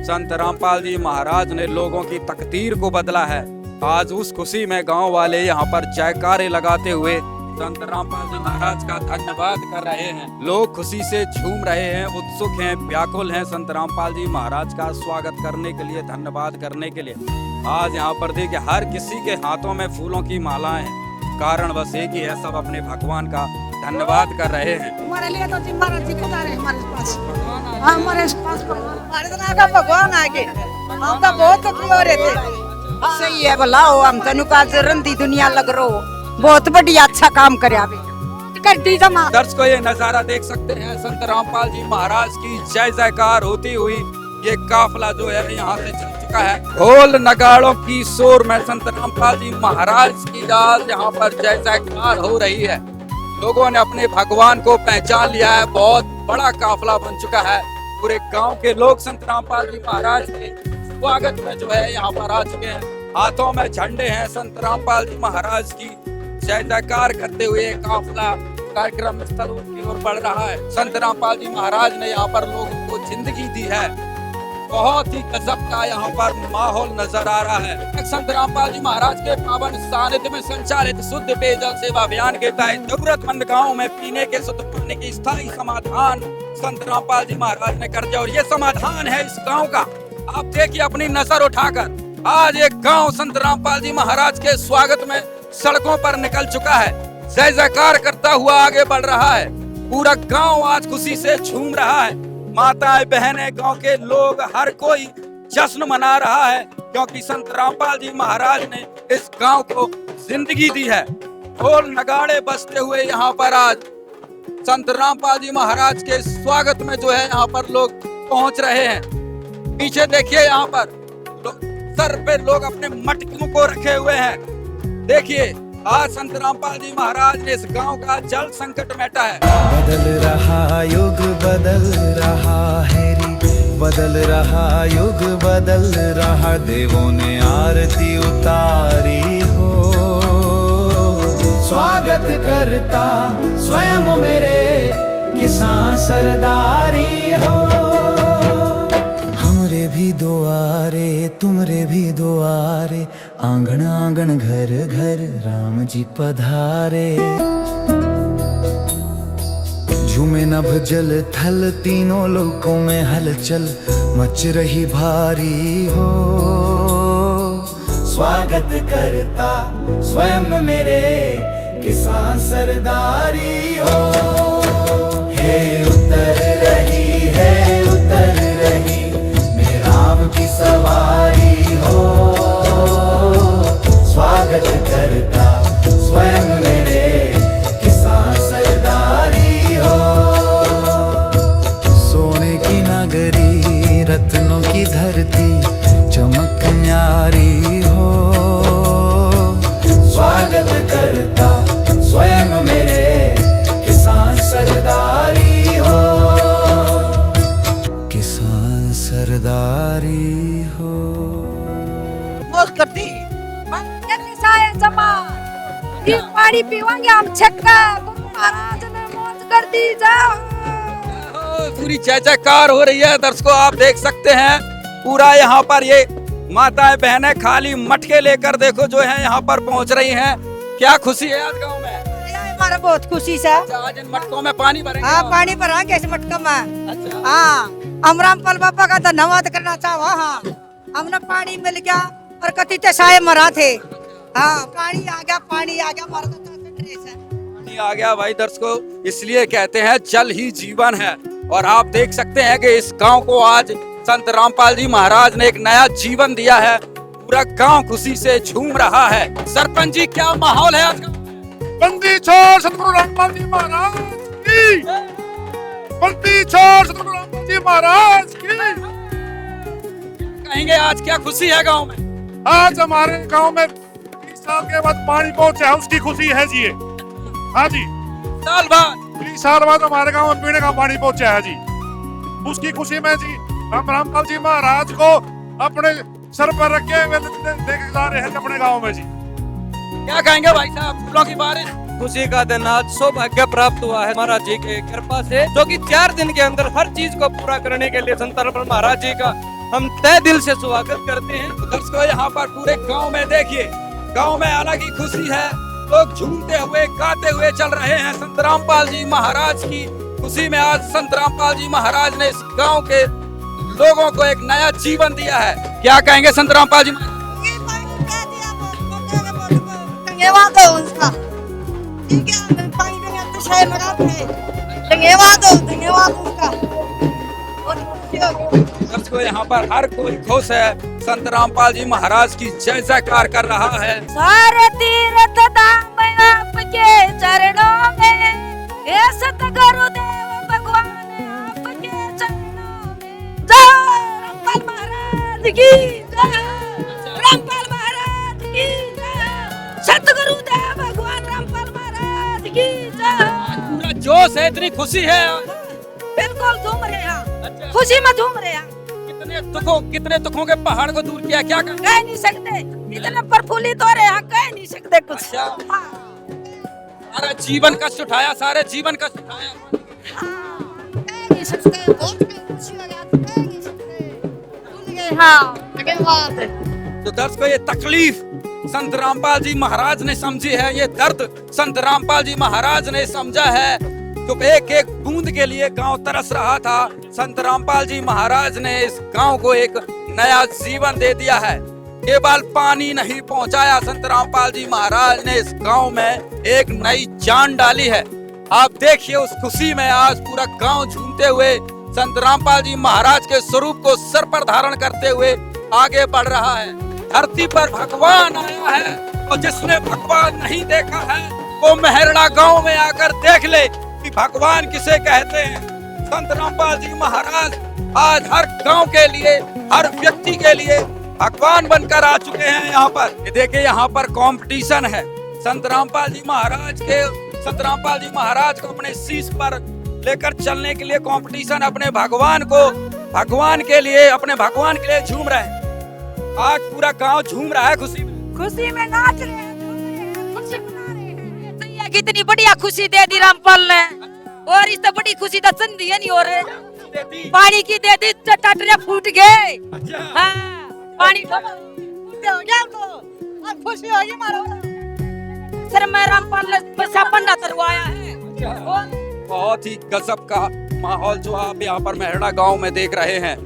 संत रामपाल जी महाराज ने लोगों की तकदीर को बदला है। आज उस खुशी में गांव वाले यहाँ पर जयकारे लगाते हुए संत रामपाल जी महाराज का धन्यवाद कर रहे हैं। लोग खुशी से झूम रहे हैं, उत्सुक हैं, व्याकुल हैं संत रामपाल जी महाराज का स्वागत करने के लिए, धन्यवाद करने के लिए। आज यहाँ पर देखिए हर किसी के हाथों में फूलों की मालाएं हैं। कारण बस एक ही है, सब अपने भगवान का धन्यवाद कर रहे हैं। हमारे लिए तो महाराज जी खुदा रहे हमारे पास, हमारे पास भगवान आगे हम तो बहुत दुखी हो रहे थे। सही है बुलाओ, हम तेन का रंदी दुनिया लग रो, बहुत बढ़िया अच्छा काम करे कर दी जमा। दर्शकों ये नजारा देख सकते हैं, संत रामपाल जी महाराज की जय जयकार होती हुई ये काफला जो है यहाँ से चल चुका है। ढोल नगाड़ों की शोर में संत रामपाल जी महाराज की आज यहाँ पर जय जयकार हो रही है। लोगों ने अपने भगवान को पहचान लिया है, बहुत बड़ा काफला बन चुका है। पूरे गांव के लोग संत रामपाल जी महाराज के स्वागत में जो है यहाँ पर आ चुके हैं। हाथों में झंडे हैं, संत रामपाल जी महाराज की जय जयकार करते हुए काफला कार्यक्रम स्थल की ओर बढ़ रहा है। संत रामपाल जी महाराज ने यहाँ पर लोगों को जिंदगी दी है। बहुत ही गजब का यहाँ पर माहौल नजर आ रहा है। संत रामपाल जी महाराज के पावन सानिध्य में संचालित शुद्ध पेयजल सेवा अभियान के तहत जरूरतमंद गाँव में पीने के शुद्ध पानी की स्थायी समाधान संत रामपाल जी महाराज ने कर दिया। और ये समाधान है इस गाँव का। आप देखिए अपनी नजर उठाकर, आज एक गाँव संत रामपाल जी महाराज के स्वागत में सड़कों पर निकल चुका है, जय जयकार करता हुआ आगे बढ़ रहा है। पूरा गांव आज खुशी से झूम रहा है। माताएं बहनें गांव के लोग हर कोई जश्न मना रहा है, क्योंकि संत रामपाल जी महाराज ने इस गांव को जिंदगी दी है। ढोल नगाड़े बजते हुए यहाँ पर आज संत रामपाल जी महाराज के स्वागत में जो है यहाँ पर लोग पहुंच रहे हैं। पीछे देखिए यहाँ पर सर पे लोग अपने मटकों को रखे हुए हैं। देखिए आज संत रामपाल जी महाराज ने इस गांव का जल संकट मेटा है। बदल रहा युग बदल रहा है रे, बदल रहा युग बदल रहा, देवों ने आरती उतारी हो। स्वागत करता स्वयं मेरे किसान सरदारी हो। हमरे भी दुआरे तुमरे भी दुआरे, आंगन आंगन घर घर राम जी पधारे। झूमे नभ जल थल तीनों लोकों में हलचल मच रही भारी हो। स्वागत करता स्वयं मेरे किसान सरदारी हो। हे उतर रही राम की सवारी हो। स्वागत करता स्वयं मेरे किसान सरदारी हो। सोने की नगरी रत्नों की धरती चमक न्यारी हो। स्वागत करता स्वयं मेरे किसान सरदारी हो। किसान सरदारी हो। मौज करती पानी पीवांगे हम छक्का, गुरु महाराज ने मौज कर दी। पूरी जय जयकार हो रही है। दर्शकों आप देख सकते हैं पूरा यहाँ पर ये माताएं बहनें खाली मटके लेकर देखो जो है यहाँ पर पहुँच रही हैं। क्या खुशी है आज गाँव में? हमारा बहुत खुशी से। आज इन मटकों में पानी भरेंगे? हाँ पानी भरांगे इस मटकों में। अच्छा। हाँ हम रामपाल बाबा का धन्यवाद करना चाहो। हाँ हमने पानी मिल गया और कति साए मरा थे। हाँ पानी आ गया, पानी आ गया, हमारा तो पानी आ गया भाई। दर्शकों इसलिए कहते हैं जल ही जीवन है और आप देख सकते हैं कि इस गांव को आज संत रामपाल जी महाराज ने एक नया जीवन दिया है। पूरा गांव खुशी से झूम रहा है। सरपंच जी, क्या माहौल है आज का? बंदी छोड़ सतगुरु रामपाल जी महाराज की, बंदी छोड़ सतगुरु रामपाल जी महाराज की। कहेंगे आज क्या खुशी है गांव में? आज हमारे गांव में 20 साल के बाद पानी पहुंचा है, उसकी खुशी है जी। हाँ जी, साल बाद 20 साल बाद हमारे गांव में पीने का पानी पहुंचा है जी। उसकी खुशी में जी हम रामपाल जी महाराज को अपने सर पर रख के देखे जा रहे हैं अपने गांव में जी। क्या कहेंगे भाई साहब? फूलों की बारिश, खुशी का दिन आज सौभाग्य प्राप्त हुआ है महाराज जी के कृपा से, जो कि 4 दिन के अंदर हर चीज को पूरा करने के लिए संत रामपाल महाराज जी का हम तहे दिल से स्वागत करते हैं। दर्शकों, यहाँ पर पूरे गांव में देखिए, गांव में अलग ही खुशी है। लोग झूमते हुए गाते हुए चल रहे हैं संत रामपाल जी महाराज की खुशी में। आज संत रामपाल जी महाराज ने इस गांव के लोगों को एक नया जीवन दिया है। क्या कहेंगे संत रामपाल जी? धन्यवाद हो उसका, ठीक है, पानी में तो शायद लगाते हैं। धन्यवाद उसका। दर्शकों, यहाँ पर हर कोई खुश है। संत रामपाल जी महाराज की जय जयकार कर रहा है। सारे तीर्थ धाम आपके चरणों में, हे सतगुरु देव भगवान आपके चरणों में। जय रामपाल महाराज की जय, रामपाल महाराज की जय, सतगुरु देव भगवान रामपाल महाराज की जय। पूरा जोश है, इतनी खुशी है। बिल्कुल झूम रहे हैं, खुशी में झूम रहे हैं। कितने दुखों के पहाड़ को दूर किया, क्या कह नहीं सकते, इतने प्रफुल्लित हो रहे हैं, कह नहीं सकते कुछ। सारा जीवन कष्ट उठाया, सारे जीवन कष्ट उठाया। कह नहीं सकते, बहुत खुशी हो गया, कह नहीं सकते, भूल गए। हाँ, धन्यवाद। तो दर्शकों, ये तकलीफ संत रामपाल जी महाराज ने समझी है, ये दर्द संत रामपाल जी महाराज ने समझा है। तो एक एक बूंद के लिए गांव तरस रहा था। संत रामपाल जी महाराज ने इस गांव को एक नया जीवन दे दिया है। केवल पानी नहीं पहुंचाया, संत रामपाल जी महाराज ने इस गांव में एक नई जान डाली है। आप देखिए, उस खुशी में आज पूरा गांव झूमते हुए संत रामपाल जी महाराज के स्वरूप को सर पर धारण करते हुए आगे बढ़ रहा है। धरती पर भगवान आया है, और जिसने भगवान नहीं देखा है वो मेहरड़ा गांव में आकर देख ले कि भगवान किसे कहते हैं। संत रामपाल जी महाराज आज हर गांव के लिए, हर व्यक्ति के लिए भगवान बनकर आ चुके हैं। यहाँ पर ये देखिए, यहाँ पर कंपटीशन है। संत रामपाल जी महाराज को अपने शीश पर लेकर चलने के लिए कंपटीशन, अपने भगवान के लिए झूम रहे हैं। आज पूरा गांव झूम रहा है खुशी में नाच रहे हैं, खुशी मना रहे हैं। कितनी बढ़िया खुशी दे दी रामपाल ने, और इससे बड़ी खुशी तो संधि नहीं हो रहे। पानी की दे दी, टटरे फूट गए। हाँ, पानी हो गया तो अब खुशी होगी मारो। सर मैं रामपाल ने पंडा तरवाया है। बहुत ही गजब का माहौल जो आप यहाँ पर मेहरड़ा गांव में देख रहे हैं।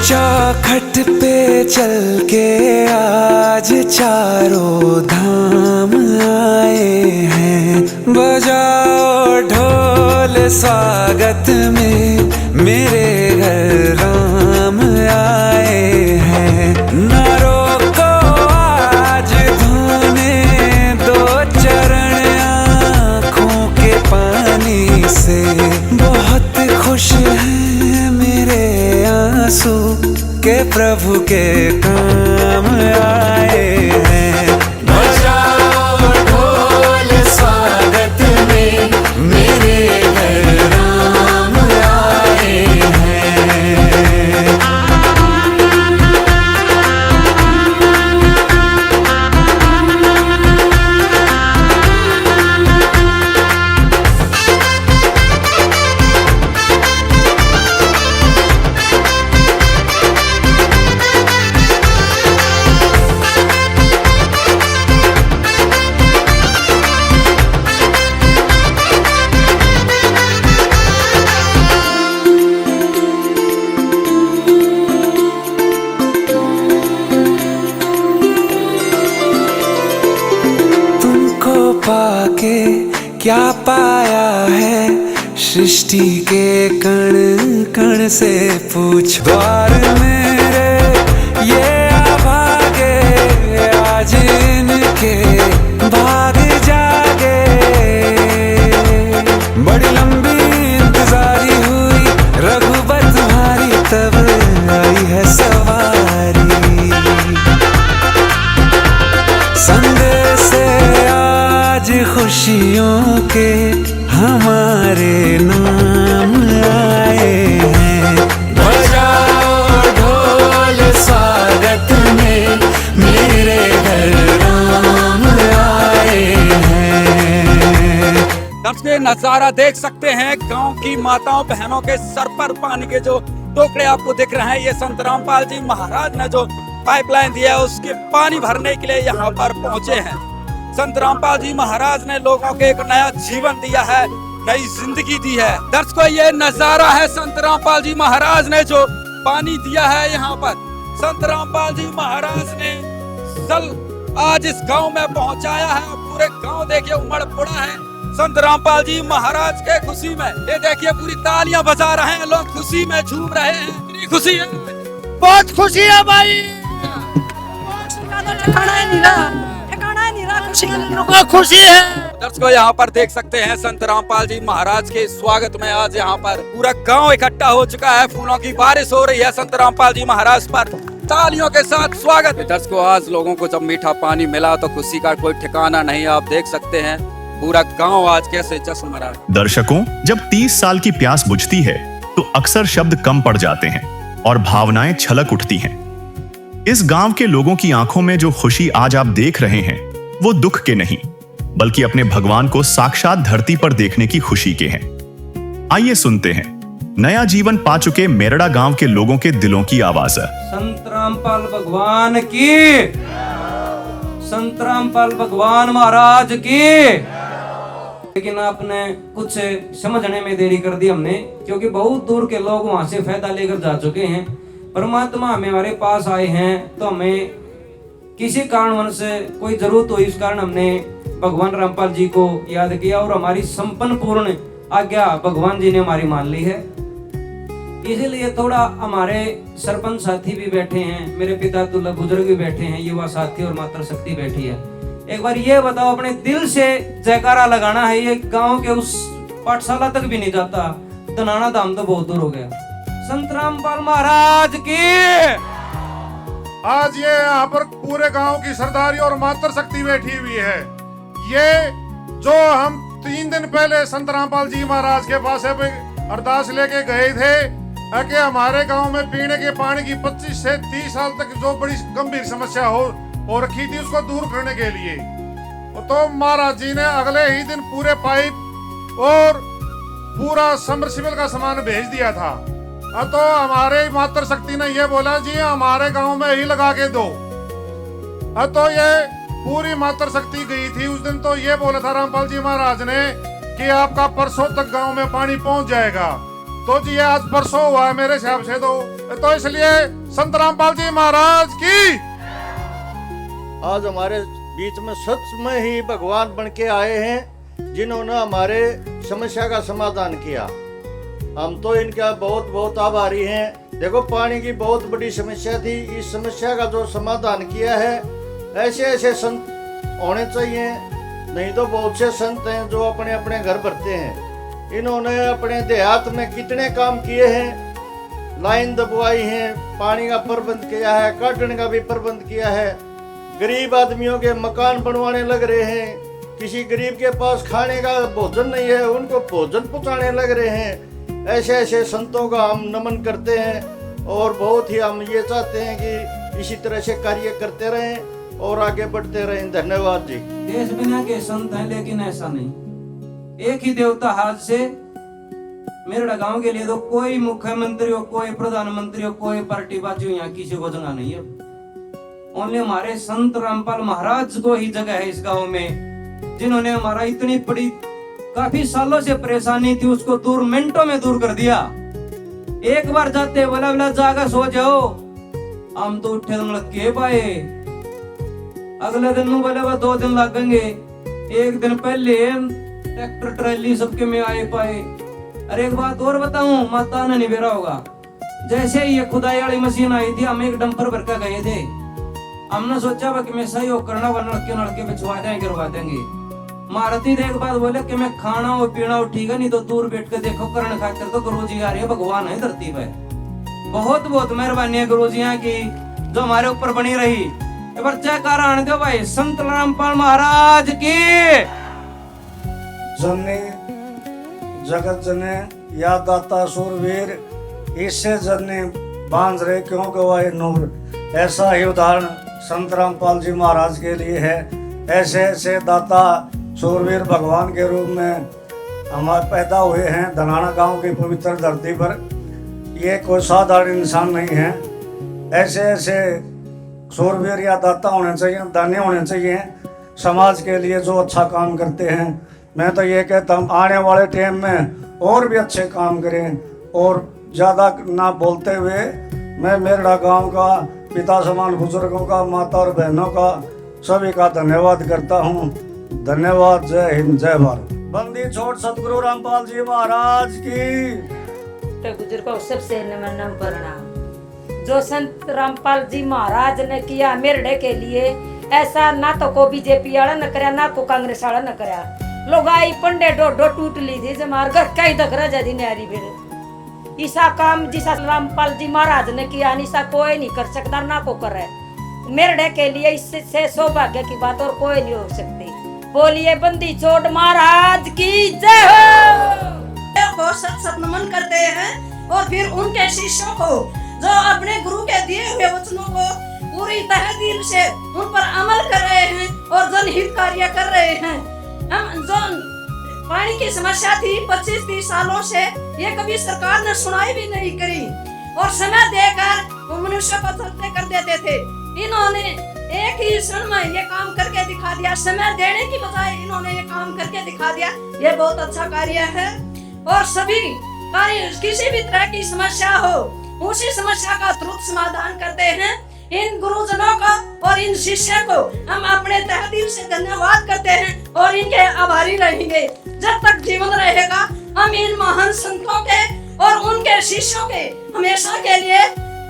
चौखट पे चल के आज चारों धाम आए हैं। बजाओ ढोल स्वागत में, मेरे घर राम आए हैं। न रोको आज धोने दो चरण आँखों के पानी से। बहुत खुश हैं मेरे आंसू के प्रभु के काम आए हैं। बजाओ ढोल स्वागत में, मेरे घर राम आए हैं। आके क्या पाया है सृष्टि के कण कण से पूछ। द्वार मेरे ये अभागे आज इनके भाग जागे। बड़ी लंबी इंतजारी हुई रघुबर तुम्हारी तब आई है सवारी। संदेश से आज खुशियों के हमारे नाम आए हैं। बजाओ ढोल स्वागत में मेरे घर राम आए हैं। दर्शकों नजारा देख सकते हैं, गांव की माताओं बहनों के सर पर पानी के जो टोकरे आपको दिख रहे हैं, ये संत रामपाल जी महाराज ने जो पाइपलाइन दिया है उसके पानी भरने के लिए यहाँ पर पहुँचे हैं। संत रामपाल जी महाराज ने लोगों को एक नया जीवन दिया है, नई जिंदगी दी है। दर्शकों ये नजारा है संत रामपाल जी महाराज ने जो पानी दिया है यहाँ पर। संत रामपाल जी महाराज ने जल आज इस गांव में पहुंचाया है और पूरे गांव देखिए उमड़ पड़ा है संत रामपाल जी महाराज के खुशी में। ये देखिए पूरी तालियां बजा रहे हैं लोग, खुशी में झूम रहे हैं। इतनी खुशी है, बहुत खुशी है भाई। खुशी है। दर्शकों यहाँ पर देख सकते हैं संत रामपाल जी महाराज के स्वागत में आज यहाँ पर पूरा गांव इकट्ठा हो चुका है। फूलों की बारिश हो रही है संत रामपाल जी महाराज पर, तालियों के साथ स्वागत। दर्शकों आज लोगों को जब मीठा पानी मिला तो खुशी का कोई ठिकाना नहीं। आप देख सकते हैं पूरा गांव आज कैसे जश्न मना रहा है। दर्शकों जब 30 साल की प्यास बुझती है तो अक्सर शब्द कम पड़ जाते हैं और भावनाएं छलक उठती हैं। इस गांव के लोगों की आंखों में जो खुशी आज आप देख रहे हैं वो दुख के नहीं बल्कि अपने भगवान को साक्षात धरती पर देखने की खुशी के हैं। आइए सुनते हैं नया जीवन पा चुके मेरड़ा गांव के लोगों के दिलों की आवाज। संत रामपाल भगवान की, संत रामपाल भगवान महाराज की। लेकिन आपने कुछ समझने में देरी कर दी हमने, क्योंकि बहुत दूर के लोग वहां से फायदा लेकर जा चुके हैं। परमात्मा हमारे पास आए हैं तो हमें किसी कारणवश से कोई जरूरत हुई, इस कारण हमने भगवान रामपाल जी को याद किया और हमारी संपन्न पूर्ण आज्ञा भगवान जी ने हमारी मान ली है। इसीलिए थोड़ा हमारे सरपंच साथी भी बैठे हैं, मेरे पिता तुल्य बुजुर्ग भी बैठे हैं, युवा साथी और मातृ शक्ति बैठी है। एक बार ये बताओ, अपने दिल से जयकारा लगाना है। ये गांव के उस पाठशाला तक भी नहीं जाता, दनाना धाम तो बहुत दूर हो गया। संत रामपाल महाराज की। आज ये यहाँ पर पूरे गांव की सरदारी और मातृ शक्ति बैठी हुई है। ये जो हम 3 दिन पहले संत रामपाल जी महाराज के पास अरदास लेके गए थे कि हमारे गांव में पीने के पानी की 25 से 30 साल तक जो बड़ी गंभीर समस्या हो रखी थी उसको दूर करने के लिए, तो महाराज जी ने अगले ही दिन पूरे पाइप और पूरा सबमर्सिबल का सामान भेज दिया था। तो हमारे मातृ शक्ति ने ये बोला जी हमारे गांव में ही लगा के दो। तो ये पूरी मातृ शक्ति गई थी उस दिन, तो ये बोला था रामपाल जी महाराज ने कि आपका परसों तक गांव में पानी पहुंच जाएगा। तो जी आज परसों हुआ है मेरे हिसाब से तो इसलिए संत रामपाल जी महाराज की। आज हमारे बीच में सच में ही भगवान बन के आए हैं जिन्होंने हमारे समस्या का समाधान किया। हम तो इनका बहुत बहुत आभारी हैं। देखो पानी की बहुत बड़ी समस्या थी, इस समस्या का जो समाधान किया है, ऐसे ऐसे संत होने चाहिए। नहीं तो बहुत से संत हैं जो अपने अपने घर भरते हैं। इन्होंने अपने देहात में कितने काम किए हैं, लाइन दबवाई है, पानी का प्रबंध किया है, काटने का भी प्रबंध किया है। गरीब आदमियों के मकान बनवाने लग रहे हैं, किसी गरीब के पास खाने का भोजन नहीं है उनको भोजन पहुँचाने लग रहे हैं। ऐसे ऐसे संतों का हम नमन करते हैं और बहुत ही हम ये चाहते हैं कि इसी तरह से कार्य करते रहें और आगे बढ़ते रहें। धन्यवाद जी। देश बिना के संत हैं, लेकिन ऐसा नहीं, एक ही देवता हाथ से मेरड़ा गांव के लिए तो कोई मुख्यमंत्री हो, कोई प्रधानमंत्री हो, कोई पार्टी बाजी हो, यहाँ किसी को जगह नहीं है। ओनली हमारे संत रामपाल महाराज को ही जगह है इस गांव में, जिन्होंने हमारा इतनी बड़ी काफी सालों से परेशानी थी उसको दूर मिनटों में दूर कर दिया। एक बार जाते बोला बोला जागा सो जाओ, हम तो उठे तुम लग के पाए। अगले दिन बोले वो 2 दिन लगेंगे, एक दिन पहले ट्रैक्टर ट्रैली सबके में आए पाए। अरे एक बात और बताऊं, माता ने नहीं बेरा होगा, जैसे ये खुदाई वाली मशीन आई थी, हम एक डंपर भर कर गए थे। हमने सोचा कि मैं सहयोग करना, वरना नलके बिछवा देंगे, गिरवा देंगे। मारुति देख बात बोले कि मैं खाना हो पीना हो ठीक है, नहीं तो दूर बैठ के देखो करण खातिर तो गुरु जी आ रही है, भगवान है धरती पे। बहुत बहुत मेहरबानी है गुरु जी की जो हमारे ऊपर बनी रही। एक बार जयकारा आने दो भाई संत रामपाल महाराज की। जननी जगत जने या दाता सूरवीर, इससे जननी बांध रहे क्यों गवाए नूर। ऐसा ही उदाहरण संत रामपाल जी महाराज के लिए है। ऐसे ऐसे दाता सूरवीर भगवान के रूप में हमारे पैदा हुए हैं धनाना गांव की पवित्र धरती पर। ये कोई साधारण इंसान नहीं है। ऐसे ऐसे सूरवीर या दाता होने चाहिए, दानी होने चाहिए समाज के लिए जो अच्छा काम करते हैं। मैं तो ये कहता हूँ आने वाले टाइम में और भी अच्छे काम करें। और ज़्यादा ना बोलते हुए मैं मेरड़ा गांव का पिता समान बुजुर्गों का, माता और बहनों का सभी का धन्यवाद करता हूँ। धन्यवाद। जय हिंद, जय भारत। बंदी छोड़ सतगुरु रामपाल जी महाराज की। तो बुजुर्गों सबसे नमन प्रणाम। जो संत रामपाल जी महाराज ने किया मेरड़े के लिए, ऐसा ना तो को बीजेपी वाला न करा, ना को कांग्रेस वाला न करा। लोग आई पंडे डो टूट ली थी जमार घर कई दखरा जदी नारी बेर। ईसा काम जिसा रामपाल जी महाराज ने किया निशा कोई नहीं कर सकता, ना को करे। मेरड़े के लिए इससे सौभाग्य की बात और कोई नहीं हो सकती। बोलिए बंदी छोड़ महाराज की जय हो। बहुत सत नमन करते हैं और फिर उनके शिष्यों को जो अपने गुरु के दिए हुए वचनों को पूरी तहे दिल से उन पर अमल कर रहे हैं और जनहित कार्य कर रहे हैं। हम जो पानी की समस्या थी 25-30 सालों से, ये कभी सरकार ने सुनाई भी नहीं करी और समय देकर मनुष्य को चलते कर देते थे। इन्होंने एक ही क्षण में ये काम करके दिखा दिया। समय देने की बजाय इन्होंने ये काम करके दिखा दिया। ये बहुत अच्छा कार्य है। और सभी कार्य किसी भी तरह की समस्या हो, उसी समस्या का तुरंत समाधान करते हैं। इन गुरुजनों का और इन शिष्य को हम अपने तहे दिल से धन्यवाद करते हैं और इनके आभारी रहेंगे। जब तक जीवन रहेगा हम इन महान संतों के और उनके शिष्यों के हमेशा के लिए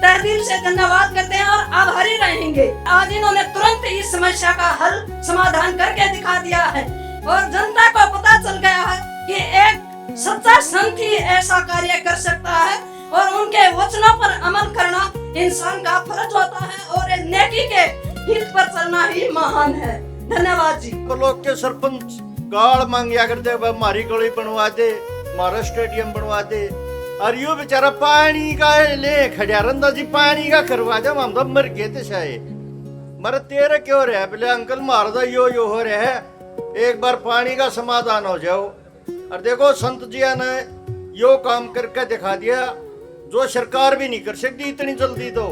तहे दिल से धन्यवाद करते हैं और आभारी रहेंगे। आज इन्होंने तुरंत इस समस्या का हल समाधान करके दिखा दिया है और जनता को पता चल गया है कि एक सच्चा संत ही ऐसा कार्य कर सकता है और उनके वचनों पर अमल करना इंसान का फर्ज होता है और नेकी के हित पर चलना ही महान है। धन्यवाद जी। लोग के सरपंच गाड़ मांगिया करते, हमारी गली बनवा दे, हमारा स्टेडियम बनवा दे। और यो बेचारा पानी का ले खड़ा रंदा जी, पानी का करवा दे। हम तो मर गए थे शायद, मर तेरे क्यों रहे बोले अंकल मारदा यो हो रहा है, एक बार पानी का समाधान हो जाओ। और देखो संत जी ने यो काम करके दिखा दिया जो सरकार भी नहीं कर सकती इतनी जल्दी। तो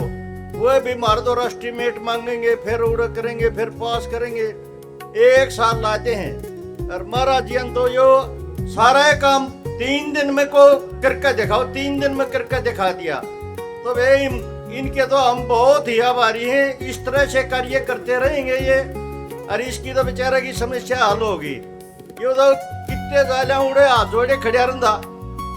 वो भी मार दो एस्टीमेट मांगेंगे, फिर उड़ करेंगे, फिर पास करेंगे, 1 साल लाते हैं। और महाराज जी तो यो सारा काम 3 दिन में को करके दिखाओ, 3 दिन में करके दिखा दिया। तो वे इनके तो हम बहुत ही आभारी हैं। इस तरह से कार्य करते रहेंगे ये, और इसकी तो बेचारे की समस्या हल होगी। यो तो कितने जाले उड़े हाथ जोड़े खड़े रंधा,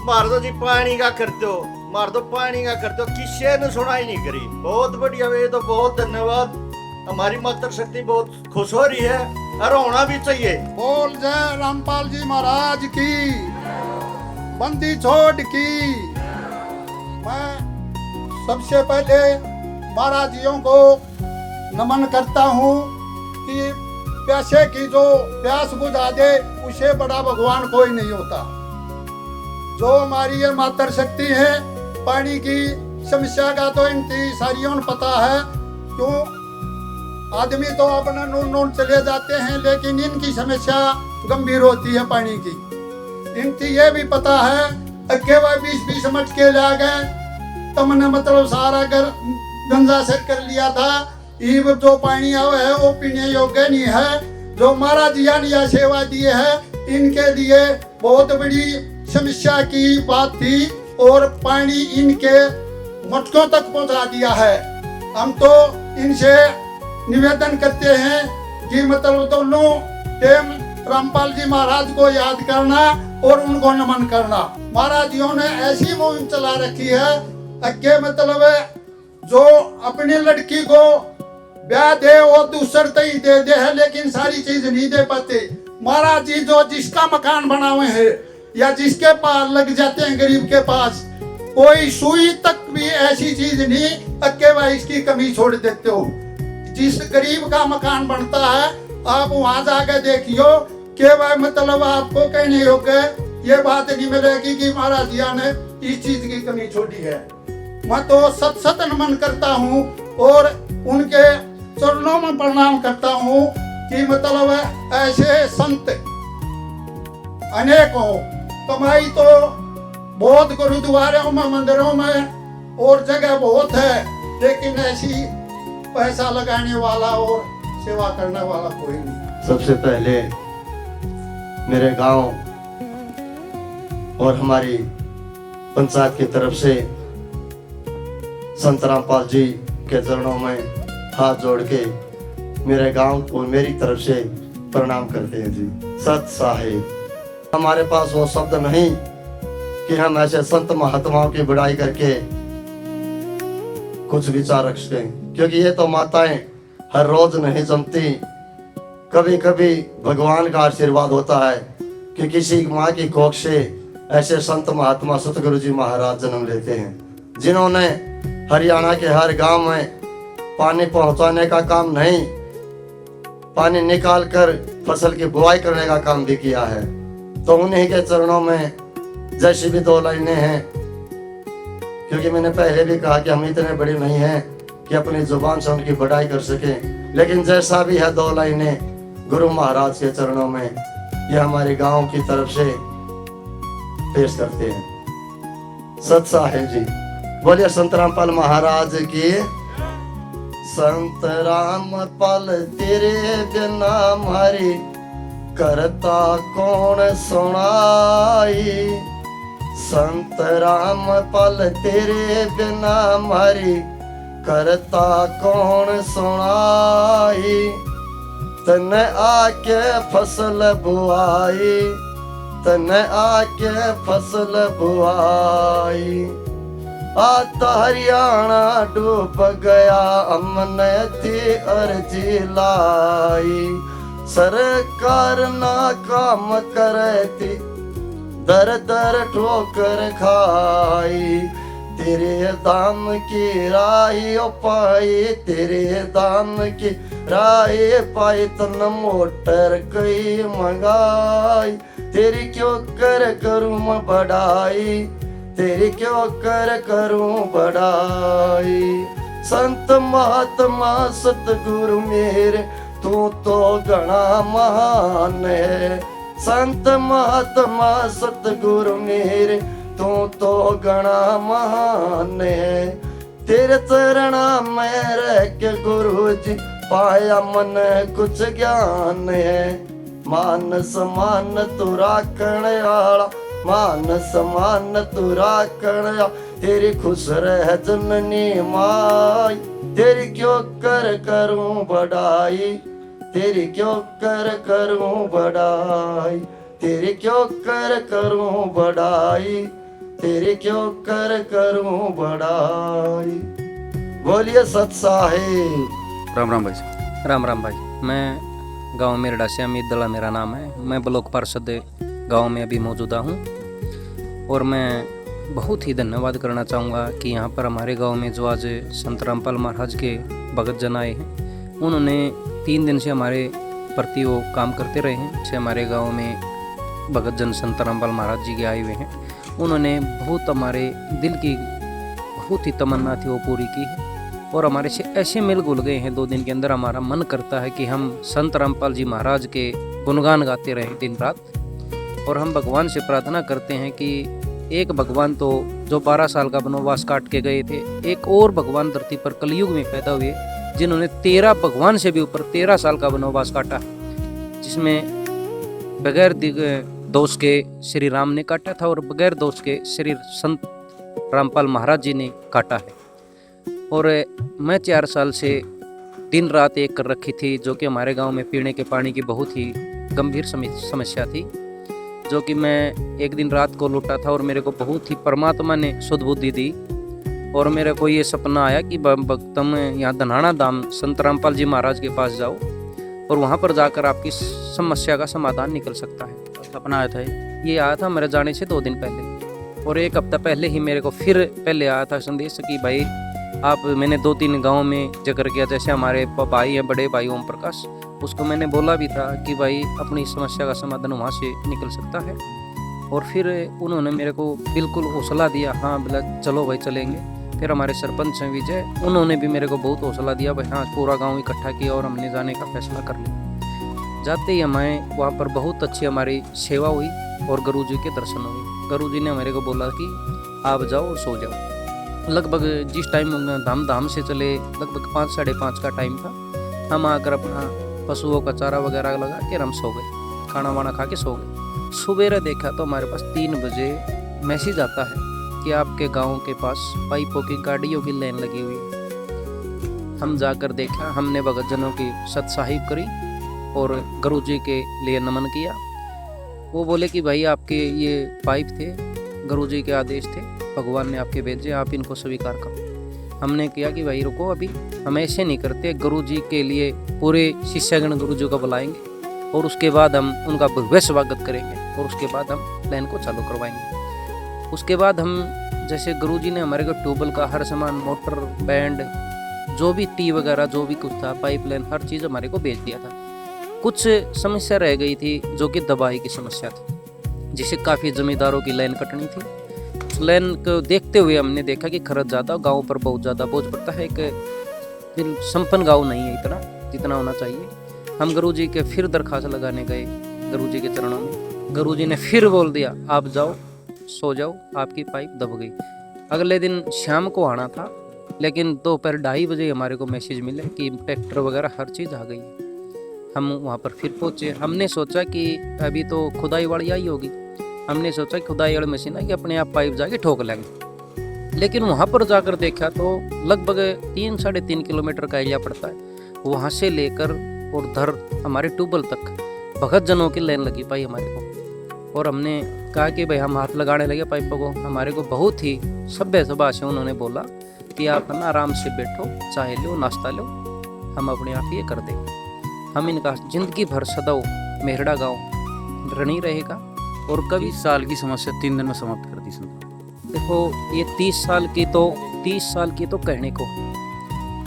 मार दो जी पानी का करते हो, मार दो पानी का करते हो, किसी ने सुनाई नहीं करी। बहुत बढ़िया, वे तो बहुत धन्यवाद। हमारी मातृ शक्ति बहुत खुश हो रही है और होना भी चाहिए। बोल जय रामपाल जी महाराज की, बंदी छोड़ की। मैं सबसे पहले महाराज जियों को नमन करता हूँ कि प्यासे की जो प्यास बुझा दे उसे बड़ा भगवान कोई नहीं होता। जो हमारी ये मातृ शक्ति है, पानी की समस्या का तो इनकी सारियों पता है। क्यों आदमी तो अपना नून चले जाते हैं, लेकिन इनकी समस्या गंभीर होती है पानी की। इनकी ये भी पता है अगे वह 20 मट के ला गए, तुमने मतलब सारा घर गंजा से कर लिया था। ये जो पानी आवे है वो पीने योग्य नहीं है। जो महाराज जी ने यह सेवा दी है, इनके लिए बहुत बड़ी समस्या की बात थी और पानी इनके मटकों तक पहुंचा दिया है। हम तो इनसे निवेदन करते हैं कि मतलब दोनों टाइम रामपाल जी महाराज को याद करना और उनको नमन करना। महाराज जियों ने ऐसी मुहिम चला रखी है कि मतलब जो अपनी लड़की को ब्याह दे वो दूसरे ही दे दे है, लेकिन सारी चीज नहीं दे पाते। महाराज जी जो जिसका मकान बना हुए है या जिसके पास लग जाते हैं गरीब के पास, कोई सुई तक भी ऐसी चीज नहीं अक्के भाई इसकी कमी छोड़ देते हो। जिस गरीब का मकान बनता है आप वहां जाकर देखियो कि भाई मतलब आपको कहने योग्य ये बात नहीं मिलेगी कि महाराज जी ने इस चीज की कमी छोड़ी है। मैं तो सत सत नमन करता हूँ और उनके चरणों में प्रणाम करता हूँ कि मतलब ऐसे संत अनेक हो। कमाई तो बहुत गुरुद्वारों में मंदिरों में और जगह बहुत है, लेकिन ऐसी पैसा लगाने वाला और सेवा करने वाला कोई नहीं। सबसे पहले मेरे गांव और हमारी पंचायत की तरफ से संत रामपाल जी के चरणों में हाथ जोड़ के मेरे गांव को मेरी तरफ से प्रणाम करते हैं जी। सत साहिब, हमारे पास वो शब्द नहीं कि हम ऐसे संत महात्माओं की बड़ाई करके कुछ विचार रख सकें, क्योंकि ये तो माताएं हर रोज नहीं जमती। कभी कभी भगवान का आशीर्वाद होता है कि किसी माँ की कोख से ऐसे संत महात्मा सतगुरु जी महाराज जन्म लेते हैं, जिन्होंने हरियाणा के हर गांव में पानी पहुंचाने का काम नहीं, पानी निकाल कर फसल की बुआई करने का काम भी किया है। तो उन्हीं के चरणों में जैसी भी दो लाइनें हैं, क्योंकि मैंने पहले भी कहा कि हम इतने बड़े नहीं हैं कि अपनी जुबान से उनकी बढ़ाई कर सकें, लेकिन जैसा भी है दो लाइनें गुरु महाराज के चरणों में ये हमारे गांव की तरफ से पेश करते हैं। सत साहिब जी, बोलिए संत रामपाल महाराज की। संत रामपाल तेरे बिना हमारी करता कौन सुनाई, संत रामपाल तेरे बिना हमारी करता कौन सुनाई। तने आके फसल बुआई, तने आके फसल बुआई, आता हरियाणा डूब गया हमने थी अर्जी लाई। सरकार ना काम करती दर दर ठोकर खाई, तेरे दाम की राही पाई, तेरे दाम की राही पाई। तन मोटर कई मंगाई, तेरी क्यों कर करूं मैं बढ़ाई, तेरी क्यों कर करूं बढ़ाई। संत महात्मा सतगुरु मेरे तू तो घना महान है, संत महात्मा सतगुरु मेरे तू तो घना महान है। तेरे चरणा में रह के गुरु जी पाया मन कुछ ज्ञान है। मान समान तू राखण आला, मान समान तू राखण, तेरी खुश रह जननी माई। तेरी क्यों कर करूं बढ़ाई, तेरी क्यों कर करूं बढ़ाई, तेरी क्यों कर करूं बढ़ाई, तेरी क्यों कर करूं बढ़ाई। बोलिए सत साहिब। राम राम भाई। राम राम भाई। मैं गांव मेरड़ा से अमित दला मेरा नाम है। मैं ब्लॉक पार्षद गांव में अभी मौजूदा हूं और मैं बहुत ही धन्यवाद करना चाहूँगा कि यहाँ पर हमारे गांव में जो आज संत रामपाल महाराज के भगत जन आए हैं, उन्होंने 3 दिन से हमारे प्रति वो काम करते रहे हैं। से हमारे गांव में भगत जन संत रामपाल महाराज जी के आए हुए हैं, उन्होंने बहुत हमारे दिल की बहुत ही तमन्ना थी वो पूरी की है और हमारे से ऐसे मिल घुल गए हैं 2 दिन के अंदर। हमारा मन करता है कि हम संत रामपाल जी महाराज के गुणगान गाते रहें दिन रात, और हम भगवान से प्रार्थना करते हैं कि एक भगवान तो जो 12 साल का वनवास काट के गए थे, एक और भगवान धरती पर कलयुग में पैदा हुए जिन्होंने 13 भगवान से भी ऊपर 13 साल का वनवास काटा, जिसमें बगैर दोष के श्री राम ने काटा था और बगैर दोष के श्री संत रामपाल महाराज जी ने काटा है। और मैं 4 साल से दिन रात एक कर रखी थी, जो कि हमारे गांव में पीने के पानी की बहुत ही गंभीर समस्या थी, जो कि मैं एक दिन रात को लौटा था और मेरे को बहुत ही परमात्मा ने शुद्ध बुद्धि दी और मेरे को ये सपना आया कि तुम यहाँ धनाना धाम संत रामपाल जी महाराज के पास जाओ और वहाँ पर जाकर आपकी समस्या का समाधान निकल सकता है। सपना आया था ये आया था मेरे जाने से 2 दिन पहले, और 1 हफ्ता पहले ही मेरे को फिर पहले आया था संदेश कि भाई आप, मैंने 2-3 गाँव में जिक्र किया, जैसे हमारे भाई हैं बड़े भाई ओम प्रकाश, उसको मैंने बोला भी था कि भाई अपनी समस्या का समाधान वहाँ से निकल सकता है। और फिर उन्होंने मेरे को बिल्कुल हौसला दिया, हाँ बोला चलो भाई चलेंगे। फिर हमारे सरपंच हैं विजय, उन्होंने भी मेरे को बहुत हौसला दिया, भाई हाँ पूरा गांव इकट्ठा किया और हमने जाने का फैसला कर लिया। जाते ही हमें वहाँ पर बहुत अच्छी हमारी सेवा हुई और गुरु जी के दर्शन हुए। गुरु जी ने मेरे को बोला कि आप जाओ और सो जाओ। लगभग जिस टाइम धाम से चले, लगभग 5-5:30 का टाइम था, हम आकर अपना पशुओं का चारा वगैरह लगा के हम सो गए, खाना वाना खा के सो गए। सुबह देखा तो हमारे पास 3 बजे मैसेज आता है कि आपके गांव के पास पाइपों की गाड़ियों की लाइन लगी हुई है। हम जाकर देखा, हमने भगतजनों की सत्साहिब करी और गुरु जी के लिए नमन किया। वो बोले कि भाई आपके ये पाइप थे, गुरु जी के आदेश थे, भगवान ने आपके भेजे, आप इनको स्वीकार करो। हमने किया कि भाई रुको, अभी हम ऐसे नहीं करते, गुरु जी के लिए पूरे शिष्यगण गुरु जी को बुलाएंगे और उसके बाद हम उनका भव्य स्वागत करेंगे और उसके बाद हम लाइन को चालू करवाएंगे। उसके बाद हम, जैसे गुरुजी ने हमारे को ट्यूबवेल का हर सामान, मोटर, बैंड, जो भी टी वगैरह जो भी कुछ था, पाइपलाइन, हर चीज़ हमारे को भेज दिया था। कुछ समस्या रह गई थी जो कि दवाई की समस्या थी, जिसे काफ़ी जमींदारों की लाइन कटनी थी। उस लाइन को देखते हुए हमने देखा कि खर्च ज़्यादा, गाँव पर बहुत ज़्यादा बोझ पड़ता है, एक संपन्न गाँव नहीं है इतना जितना होना चाहिए। हम गुरुजी के फिर दरखास्त लगाने गए गुरुजी के चरणों में। गुरुजी ने फिर बोल दिया आप जाओ, सो जाओ, आपकी पाइप दब गई। अगले दिन शाम को आना था, लेकिन दोपहर 2:30 बजे हमारे को मैसेज मिले कि ट्रैक्टर वगैरह हर चीज़ आ गई। हम वहाँ पर फिर पहुँचे। हमने सोचा कि अभी तो खुदाई वाली आई होगी, हमने सोचा कि खुदाई वाली मशीन है कि अपने आप पाइप जाके ठोक लेंगे। लेकिन वहाँ पर जाकर देखा तो लगभग 3-3.5 किलोमीटर का एरिया पड़ता है। वहाँ से लेकर और धर हमारे ट्यूबवेल तक भगत जनों की लाइन लगी पाई हमारे को। और हमने कहा कि भाई हम हाथ लगाने लगे पाइपों को। हमारे को बहुत ही सभ्य सभा से उन्होंने बोला कि आप ना आराम से बैठो, चाय लो, नाश्ता लो, हम अपने आप ये कर देंगे। हम इनका जिंदगी भर सदैव मेहड़ा गाँव ऋणी रहेगा। और कभी 30 साल की समस्या 3 दिन में समाप्त कर दी संत। देखो ये 30 साल की तो कहने को,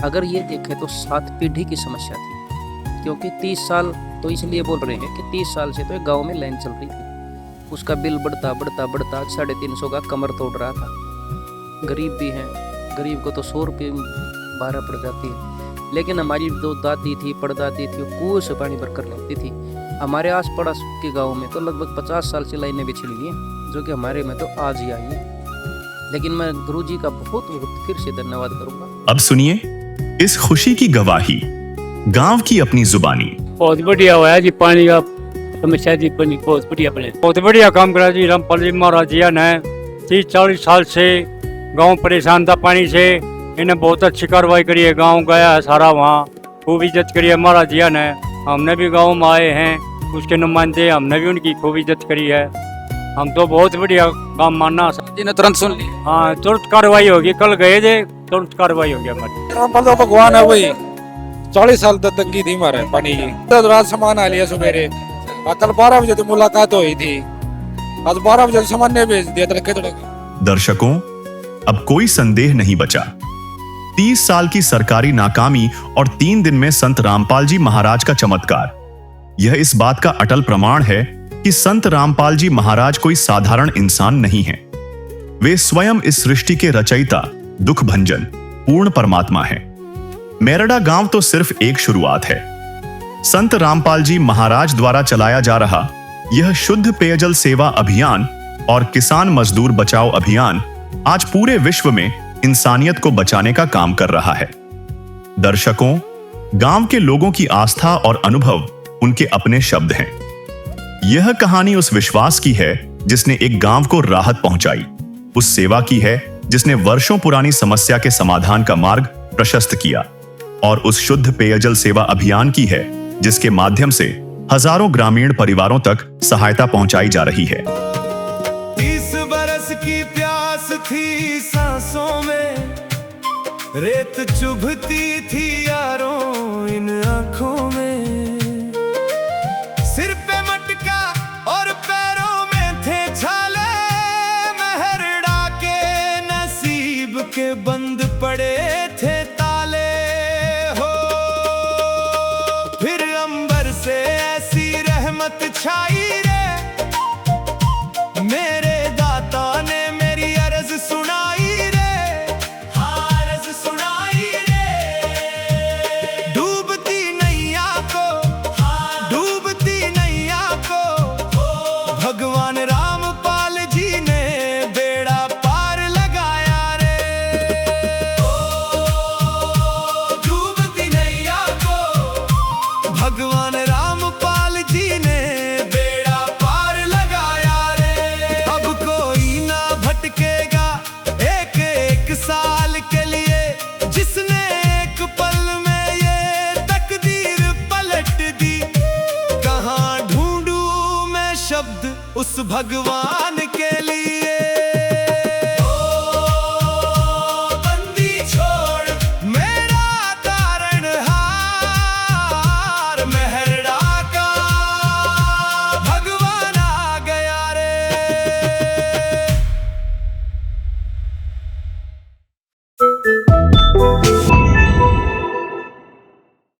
अगर ये देखें तो 7 पीढ़ी की समस्या थी। क्योंकि 30 साल तो इसलिए बोल रहे हैं कि 30 साल से तो एक गाँव में लाइन चल रही थी। उसका बिल बढ़ता 350 का कमर तोड़ रहा था। गरीब भी हैं, गरीब को तो 100 रुपये भाड़ा पड़ जाती है। लेकिन हमारी जो दादी थी, परदादी थी, वो कुएं से पानी भर कर लेती थी। हमारे आस पड़ोस के गांव में तो लगभग 50 साल से लाइनें बिछी हुई हैं, जो कि हमारे में तो आज ही आई है। लेकिन मैं गुरुजी का बहुत फिर से धन्यवाद करूंगा। अब सुनिए इस खुशी की गवाही गांव की अपनी जुबानी। बहुत बढ़िया हुआ है जी, पानी का समस्या जी बनी, बहुत बढ़िया बने, बहुत बढ़िया काम करा जी रामपाल जी महाराज जी ने। 30-40 साल से गांव परेशान था पानी से, इन्हें बहुत अच्छी कार्रवाई करी है। गांव गया है सारा, वहाँ खूब इज्जत करी है महाराज जी ने। हमने भी गांव में आए हैं, उसके नुमाइंदे, हमने भी उनकी खूब इज्जत करी है। हम तो बहुत बढ़िया काम मानना जिन्हें तुरंत सुन ली। हाँ, तुरंत कार्रवाई होगी। कल गए थे, तुरंत कार्रवाई होगी हमारी। रामपाल तो भगवान है, वही 40 साल तक तंगी थी हमारे पानी की। तो रात सामान आ लिया सवेरे, कल 12 बजे तो मुलाकात हुई थी, आज 12 बजे सामान ने भेज दिया तड़के। दर्शकों, अब कोई संदेह नहीं बचा। 30 साल की सरकारी नाकामी और 3 दिन में संत रामपाल जी महाराज का चमत्कार, यह इस बात का अटल प्रमाण है कि संत रामपाल जी महाराज कोई साधारण इंसान नहीं है। वे स्वयं इस सृष्टि के रचयिता, दुख भंजन, पूर्ण परमात्मा हैं। मेरड़ा गांव तो सिर्फ एक शुरुआत है। संत रामपाल जी महाराज द्वारा चलाया जा रहा यह शुद्ध पेयजल सेवा अभियान और किसान मजदूर बचाओ अभियान आज पूरे विश्व में इंसानियत को बचाने का काम कर रहा है। दर्शकों, गांव के लोगों की आस्था और अनुभव उनके अपने शब्द हैं। यह कहानी उस विश्वास की है जिसने एक गांव को राहत पहुंचाई, उस सेवा की है जिसने वर्षों पुरानी समस्या के समाधान का मार्ग प्रशस्त किया, और उस शुद्ध पेयजल सेवा अभियान की है जिसके माध्यम से हजारों ग्रामीण परिवारों तक सहायता पहुंचाई जा रही है। 30 बरस की प्यास थी सांसों में, रेत चुभती थी यारों इन आंखों में, सिर पे मटका और पैरों में थे छाले, मेहरड़ा के नसीब के बंद पड़े थे ताले हो। फिर अंबर से ऐसी रहमत छाई रे, मेरे दाता ने मेरी अर्ज सुनाई रे, अर्ज सुनाई रे। डूबती नैया को, डूबती नैया को भगवान रामपाल जी ने बेड़ा पार लगाया रे। डूबती नैया को भगवान रामपाल जी ने बेड़ा पार लगाया रे। अब कोई ना भटकेगा एक एक साल के लिए, जिसने एक पल में ये तकदीर पलट दी। कहाँ ढूंढूं मैं शब्द उस भगवान